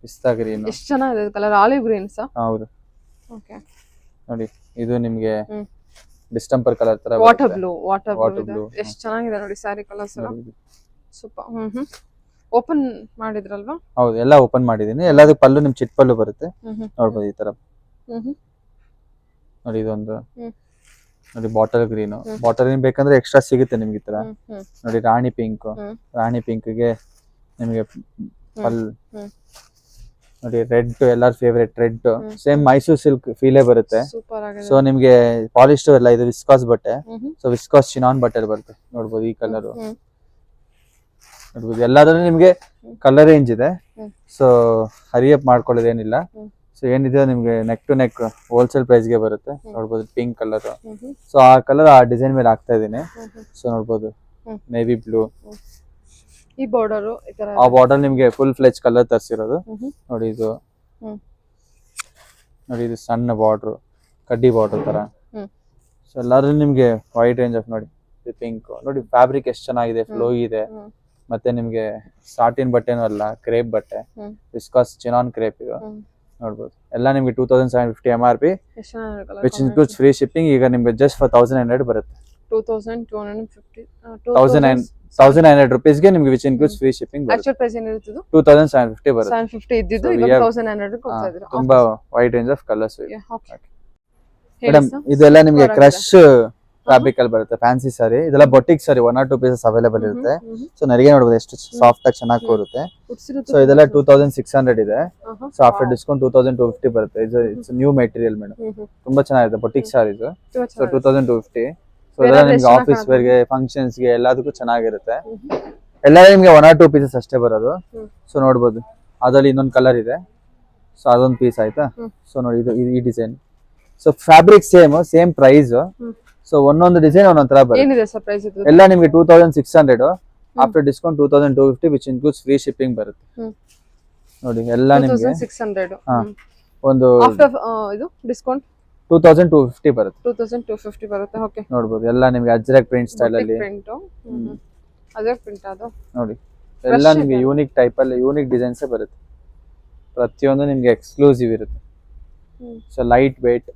ಪಿಸ್ತಾ ಗ್ರೀನ್. ಎಷ್ಟು ಚೆನ್ನಾಗಿದೆ ಕಲರ್. ಆಲಿವ್ ಗ್ರೀನ್ ಸಾ? ಹೌದು. ಓಕೆ. ನೋಡಿ, ಇದು ನಿಮ್ಗೆ ಡಿಸ್ಟೆಂಪರ್ ಕಲರ್ ತರ ವಾಟರ್ ಬ್ಲೂ ಎಷ್ಟು ಚೆನ್ನಾಗಿದೆ ನೋಡಿ ಸ್ಯಾರಿ ಕಲರ್ಸ್ ಎಲ್ಲ. ಸೂಪರ್. ಓಪನ್ ಮಾಡಿದ್ರಲ್ವಾ? ಹೌದು, ಎಲ್ಲ ಓಪನ್ ಮಾಡಿದೀನಿ. ಎಲ್ಲದಕ್ಕೆ ಪಲ್ಲು ನಿಮ್ ಚಿಟ್ ಪಲ್ಲು ಬರುತ್ತೆ. ನೋಡ್ಬೋದು ಈ ತರ. ನೋಡಿ, ಇದೊಂದು ನೋಡಿ ಬಾಟಲ್ ಗ್ರೀನ್ ಬೇಕಂದ್ರೆ ಎಕ್ಸ್ಟ್ರಾ ಸಿಗುತ್ತೆ ನಿಮ್ಗೆ ಈ ತರ. ನೋಡಿ, ರಾಣಿ ಪಿಂಕ್ ಗೆ ನಿಮ್ಗೆ ಪಲ್. ನೋಡಿ, ರೆಡ್ ಎಲ್ಲರ favourite red, same Mysore silk ಫೀಲೇ ಬರುತ್ತೆ. ಸೊ ನಿಮ್ಗೆ ಪಾಲಿಸ್ಟರ್ ಎಲ್ಲ, ಇದು ವಿಸ್ಕಾಸ್ ಬಟ್ಟೆ. ಸೊ ವಿಸ್ಕಾಸ್ ಚಿನಾನ್ ಬಟ್ಟೆ ಬರುತ್ತೆ. ನೋಡ್ಬೋದು ಈ ಕಲರ್, ನೋಡ್ಬೋದು. ಎಲ್ಲಾದ್ರೂ ನಿಮ್ಗೆ ಕಲರ್ ರೇಂಜ್ ಇದೆ. ಸೊ ಹರಿಯಪ್ ಮಾಡ್ಕೊಳ್ಳೋದೇನಿಲ್ಲ. ಸೊ ಏನಿದೆ ನಿಮ್ಗೆ neck to neck wholesale price ಗೆ ಬರುತ್ತೆ. ನೋಡ್ಬೋದು ಪಿಂಕ್ ಕಲರ್. ಸೊ ಆ ಕಲರ್ ಆ ಡಿಸೈನ್ ಮೇಲೆ ಹಾಕ್ತಾ ಇದೀನಿ. ಸೊ ನೋಡ್ಬೋದು ನೇವಿ ಬ್ಲೂ. ಈ ಬಾರ್ಡರ್ ಆ ಬಾರ್ಡರ್ ನಿಮ್ಗೆ ಫುಲ್ ಫ್ಲೆಜ್ ಕಲರ್ ತರಿಸಿರೋದು. ನೋಡಿ, ಇದು ಸಣ್ಣ ಬಾರ್ಡರ್, ಕಡ್ಡಿ ಬಾರ್ಡರ್ ತರ. ಸೊ ಎಲ್ಲಾದ್ರೂ ನಿಮ್ಗೆ ವೈಡ್ ರೇಂಜ್ ಆಫ್ ನೋಡಿ, ಪಿಂಕ್ ನೋಡಿ, ಫ್ಯಾಬ್ರಿಕ್ ಎಷ್ಟು ಚೆನ್ನಾಗಿದೆ, ಫ್ಲೋ ಇದೆ. ಮತ್ತೆ ನಿಮ್ಗೆ ಸಾಟಿನ್ ಬಟ್ಟೆನೂ ಅಲ್ಲ, ಕ್ರೇಪ್ ಬಟ್ಟೆ, ವಿಸ್ಕಾಸ್ ಚಿನಾನ್ ಕ್ರೇಪ್ ಇದು. ನೋಡ್ಬೋದು, ಎಲ್ಲ ನಿಮ್ಗೆ 2750 MRP, which includes free shipping. ಈಗ ನಿಮ್ಗೆ ಜಸ್ಟ್ ಫಾರ್ 1100 ಬರುತ್ತೆ. 1900 rupees ಗೆ ನಿಮ್ಗೆ ವಿಚ್ ಇನ್ಕ್ಲೂಡ್ಸ್ ಫ್ರೀ ಶಿಪ್ಪಿಂಗ್ ಬರುತ್ತೆ. ಆಕ್ಚುअल ಪ್ರೈಸ್ ಏನಿರುತ್ತದೆ? 2750 ಬರುತ್ತೆ. 750 ಇದ್ದಿದ್ದು ಇವಾಗ 1100 ಕೊಡ್ತಾ ಇದ್ದೀರಾ. ತುಂಬಾ ವೈಡ್ ರೇಂಜ್ ಆಫ್ ಕಲರ್ಸ್ ಇದೆ. ಓಕೆ. ಮೇಡಮ್, ಇದೆಲ್ಲ ನಿಮ್ಗೆ ಕ್ರಶ್ ಫ್ಯಾಬ್ರಿಕ್ ಅಲ್ಲಿ ಬರುತ್ತೆ ಫ್ಯಾನ್ಸಿ ಸಾರಿ ಇದೆಲ್ಲ boutique sorry 1 or 2 pieces available ಇರುತ್ತೆ ಸೊ ನನಗೆ ನೋಡ್ಬೋದು ಎಷ್ಟು ಸಾಫ್ಟ್ ಆಗಿ ಚೆನ್ನಾಗಿ ಕೂರುತ್ತೆ ಸೊ ಇದೆಲ್ಲ 2600 ಇದೆ ಸೊ ಆಫ್ಟರ್ ಡಿಸ್ಕೌಂಟ್ 2250 ಬರುತ್ತೆ ಇಟ್ಸ್ ನ್ಯೂ ಮೆಟೀರಿಯಲ್ ಮೇಡಮ್ ತುಂಬಾ ಚೆನ್ನಾಗಿದೆ ಬೊಟಿಕ್ ಸಾರೀಸ್ ಸೊ 2250 ಸೊ ಇದೆಲ್ಲ ನಿಮ್ಗೆ ಆಫೀಸ್ ವೇರ್ಗೆ ಫಂಕ್ಷನ್ಸ್ ಗೆ ಎಲ್ಲದಕ್ಕೂ ಚೆನ್ನಾಗಿರುತ್ತೆ ಎಲ್ಲ ನಿಮ್ಗೆ 1 or 2 ಪೀಸಸ್ ಅಷ್ಟೇ ಬರೋದು ಸೊ ನೋಡ್ಬೋದು ಅದ್ರಲ್ಲಿ ಇನ್ನೊಂದು ಕಲರ್ ಇದೆ ಸೊ ಅದೊಂದು ಪೀಸ್ ಆಯ್ತಾ ಸೊ ನೋಡಿ ಇದು ಈ design so fabric same price so ಒಂದೊಂದು ಡಿಸೈನ್ ಒಂದೊಂದ್ ತರ ಬರುತ್ತೆ ಏನಿದೆ ಸರ್ ಪ್ರೈಸ್ ಇದು ಎಲ್ಲ ನಿಮ್ಗೆ 2600 after discount 2250 which includes free shipping ಬರುತ್ತೆ ನೋಡಿ ಎಲ್ಲ ನಿಮ್ಗೆ 2600 ಒಂದು ಆಫ್ಟರ್ ಇದು ಡಿಸ್ಕೌಂಟ್ 2250 ಬರುತ್ತೆ 2250 ಬರುತ್ತೆ ಓಕೆ ನೋಡ್ಬೋದು ಎಲ್ಲ ನಿಮ್ಗೆ ಅಜ್ರಕ್ ಪ್ರಿಂಟ್ ಸ್ಟೈಲ್ ಅಲ್ಲಿ ಪ್ರಿಂಟ್ ಅಜ್ರಕ್ ಪ್ರಿಂಟ್ ಅದು ನೋಡಿ ಎಲ್ಲ ನಿಮ್ಗೆ ಯೂನಿಕ್ ಟೈಪ್ ಅಲ್ಲಿ ಯೂನಿಕ್ ಡಿಸೈನ್ಸ್ ಬರುತ್ತೆ ಪ್ರತಿಯೊಂದು ನಿಮ್ಗೆ ಎಕ್ಸ್ಕ್ಲೂಸಿವ್ ಇರುತ್ತೆ ಸೊ ಲೈಟ್ ವೇಟ್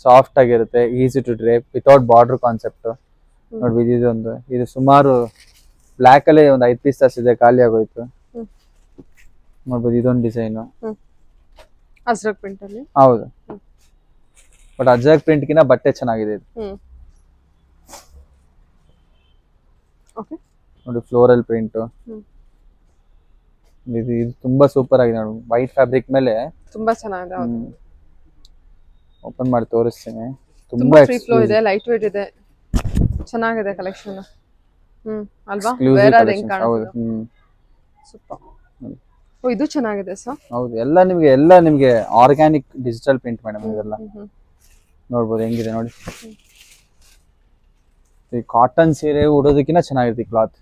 ಸಾಫ್ಟ್ ಆಗಿರುತ್ತೆ easy to drape without border concept ನೋಡ್ಬೋದು ಇದು ಸುಮಾರು ಬ್ಲ್ಯಾಕ್ ಅಲ್ಲಿ ಒಂದು 5 ಪೀಸ್ ಇದೆ ಖಾಲಿ ಆಗೋಯ್ತು ನೋಡ್ಬೋದು ಇದೊಂದು ಡಿಸೈನ್ ಅಜ್ರಕ್ ಪ್ರಿಂಟ್ ಅಲ್ಲಿ ಹೌದು ಬಟ್ ಅಜ್ರಕ್ ಪ್ರಿಂಟ್ ಗಿನ ಬಟ್ಟೆ ಚೆನ್ನಾಗಿದೆ ಇದು ಓಕೆ ನೋಡಿ ಫ್ಲೋರಲ್ ಪ್ರಿಂಟ್ ಇದು ತುಂಬಾ ಸೂಪರ್ ಆಗಿದೆ ನೋಡಿ ವೈಟ್ ಫ್ಯಾಬ್ರಿಕ್ ಮೇಲೆ ತುಂಬಾ ಚೆನ್ನಾಗಿದೆ ಓಪನ್ ಮಾಡಿ ತೋರಿಸ್ತೀನಿ ತುಂಬಾ ಫ್ರೀ ಫ್ಲೋ ಇದೆ ಲೈಟ್ ವೇಟ್ ಇದೆ ಚೆನ್ನಾಗಿದೆ ಕಲೆಕ್ಷನ್ ಅಲ್ವಾ ವೇರ್ ಆದ ಹೆಂಗ್ ಕಾಣುತ್ತೆ ಸೂಪರ್ ಓ ಇದು ಚೆನ್ನಾಗಿದೆ ಸರ್ ಹೌದು ಎಲ್ಲ ನಿಮಗೆ ಆರ್ಗಾನಿಕ್ ಡಿಜಿಟಲ್ ಪ್ರಿಂಟ್ ಮೇಡಮ್ ಇದೆಲ್ಲ ನೋಡ್ಬೋದು ಹೆಂಗಿದೆ ನೋಡಿ ಈ ಕಾಟನ್ ಸೀರೆ ಉಡೋದಕ್ಕಿಂತ ಚೆನ್ನಾಗಿರುತ್ತೆ ಕ್ಲಾತ್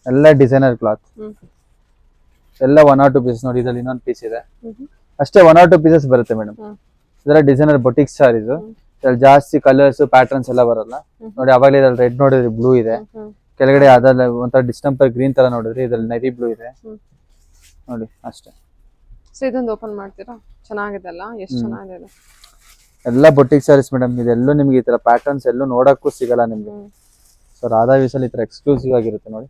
ಎಲ್ಲ ಡಿಸೈನರ್ ಕ್ಲಾತ್ ಎಲ್ಲ 1 or 2 ಪೀಸಸ್ ನೋಡಿ ಇದ್ರಲ್ಲಿ ಇನ್ನೊಂದು ಪೀಸ್ ಇದೆ ಅಷ್ಟೇ 1 or 2 ಪೀಸಸ್ ಬರುತ್ತೆ ಮೇಡಮ್ ಇದೆಲ್ಲ ಡಿಸೈನರ್ ಬೊಟಿಕ್ ಸಾರೀಸ್ ಇದ್ರಲ್ಲಿ ಜಾಸ್ತಿ ಕಲರ್ಸ್ ಪ್ಯಾಟರ್ನ್ಸ್ ಎಲ್ಲ ಬರಲ್ಲ ನೋಡಿ ಅವಾಗಲೇ ಇದ್ರಲ್ಲಿ ರೆಡ್ ನೋಡಿದ್ರಿ ಬ್ಲೂ ಇದೆ ಕೆಳಗಡೆ ಅದಲ್ಲ ಒಂಥರ ಡಿಸ್ಟೆಂಪರ್ ಗ್ರೀನ್ ತರ ನೋಡಿದ್ರಿ ಇದ್ರಲ್ಲಿ ನೆವಿ ಬ್ಲೂ ಇದೆ ನೋಡಿ ಅಷ್ಟೇ ಸೊ ಇದೊಂದು ಓಪನ್ ಮಾಡ್ತೀರಾ ಚೆನ್ನಾಗಿದೆ ಅಲ್ಲ ಎಷ್ಟು ಚೆನ್ನಾಗಿದೆ ಇದು ಎಲ್ಲ ಬೊಟಿಕ್ ಸಾರೀಸ್ ಮೇಡಮ್ ಇದೆಲ್ಲೂ ನಿಮ್ಗೆ ಈ ತರ ಪ್ಯಾಟರ್ನ್ಸ್ ಎಲ್ಲೂ ನೋಡಕ್ಕೂ ಸಿಗಲ್ಲ ನಿಮ್ಗೆ ಸೊ ರಾಧಾ ವಿಸಲ್ ಈ ತರ ಎಕ್ಸ್ಕ್ಲೂಸಿವ್ ಆಗಿರುತ್ತೆ ನೋಡಿ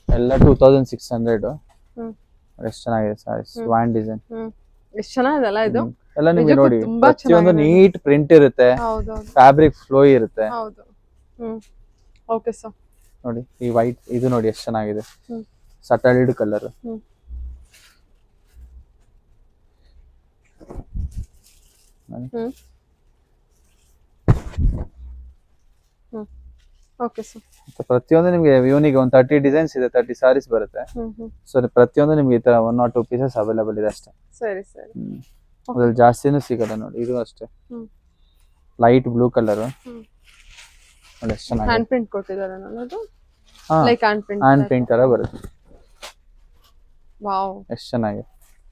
ಎಲ್ಲ 2600 ಎಷ್ಟು ಚೆನ್ನಾಗಿದೆ ಸಾರೀಸ್ ಸ್ವಾನ್ ಡಿಸೈನ್ ಎಷ್ಟು ಚೆನ್ನಾಗಿದೆ ಅಲ್ಲ ಇದು ಎಲ್ಲ ನಿಮ್ಗೆ ನೋಡಿ ಪ್ರತಿಯೊಂದು ನೀಟ್ ಪ್ರಿಂಟ್ ಇರುತ್ತೆ ಫ್ಯಾಬ್ರಿಕ್ ಫ್ಲೋ ಇರುತ್ತೆ ಹೌದು ಓಕೆ ಸರ್ ನೋಡಿ ಈ ವೈಟ್ ಇದು ನೋಡಿ ಎಷ್ಟು ಚೆನ್ನಾಗಿದೆ ಸಟಲ್ಡ್ ಕಲರ್ ಓಕೆ ಸರ್ ಪ್ರತಿಯೊಂದು ನಿಮ್ಗೆ ಯೂನಿಕ್ ಒಂದು 30 ಡಿಸೈನ್ಸ್ ಇದೆ 30 ಸಾರೀಸ್ ಬರುತ್ತೆ ಸೊ ಪ್ರತಿಯೊಂದು ನಿಮ್ಗೆ ಈ ತರ 1 or 2 ಪೀಸಸ್ ಅವೈಲೇಬಲ್ ಇದೆ ಅಷ್ಟೇ ಸರಿ ಅದ್ರಲ್ಲಿ ಜಾಸ್ತಿನೂ ಸಿಗಲ್ಲ ನೋಡಿ ಇದು ಅಷ್ಟೇ ಲೈಟ್ ಬ್ಲೂ ಕಲರ್ ನೋಡಿ ಎಷ್ಟು ಚೆನ್ನಾಗಿದೆ ಹ್ಯಾಂಡ್ ಪ್ರಿಂಟ್ ಕೊಟ್ಟಿದ್ದಾರೆ ಅದು ಲೈಕ್ ಹ್ಯಾಂಡ್ ಪ್ರಿಂಟ್ ತರ ಬರುತ್ತೆ ವಾವ್ ಎಷ್ಟು ಚೆನ್ನಾಗಿದೆ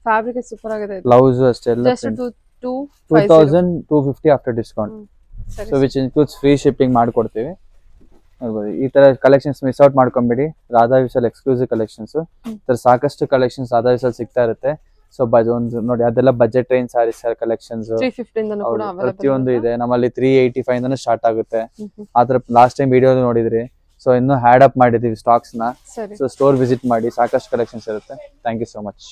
ಫ್ಯಾಬ್ರಿಕ್ ಸೂಪರ್ ಆಗಿದೆ ಬ್ಲೌಸ್ ಅಷ್ಟೇ ಎಲ್ಲ just 2250 after discount so which includes free shipping ಮಾಡ್ಕೊಡ್ತೀವಿ ನೋಡ್ಬೋದು ಈ ತರ ಕಲೆಕ್ಷನ್ಸ್ ಮಿಸ್ ಔಟ್ ಮಾಡ್ಕೊಂಬೇಡಿ ರಾಧಾ ವಿಶಾಲ್ ಎಕ್ಸ್ಕ್ಲೂಸಿವ್ ಕಲೆಕ್ಷನ್ಸ್ ಸಾಕಷ್ಟು ಕಲೆಕ್ಷನ್ಸ್ ರಾಧಾ ವಿಶಾಲ್ ಸಿಗ್ತಾ ಇರುತ್ತೆ ಸೊ ಒಂದು ನೋಡಿ ಅದೆಲ್ಲ ಬಜೆಟ್ ರೇಂಜ್ ಸಾರೀಸ್ ಕಲೆಕ್ಷನ್ಸ್ 350 ಕೂಡ ಪ್ರತಿಯೊಂದು ಇದೆ ನಮ್ಮಲ್ಲಿ 385 ಇಂದನೂ ಸ್ಟಾರ್ಟ್ ಆಗುತ್ತೆ ಆತರ ಲಾಸ್ಟ್ ಟೈಮ್ ವಿಡಿಯೋ ನೋಡಿದ್ರಿ ಸೊ ಇನ್ನು ಹ್ಯಾಡ್ ಅಪ್ ಮಾಡಿದೀವಿ ಸ್ಟಾಕ್ಸ್ ನ ಸೊ ಸ್ಟೋರ್ ವಿಸಿಟ್ ಮಾಡಿ ಸಾಕಷ್ಟು ಕಲೆಕ್ಷನ್ಸ್ ಇರುತ್ತೆ ಥ್ಯಾಂಕ್ ಯು ಸೋ ಮಚ್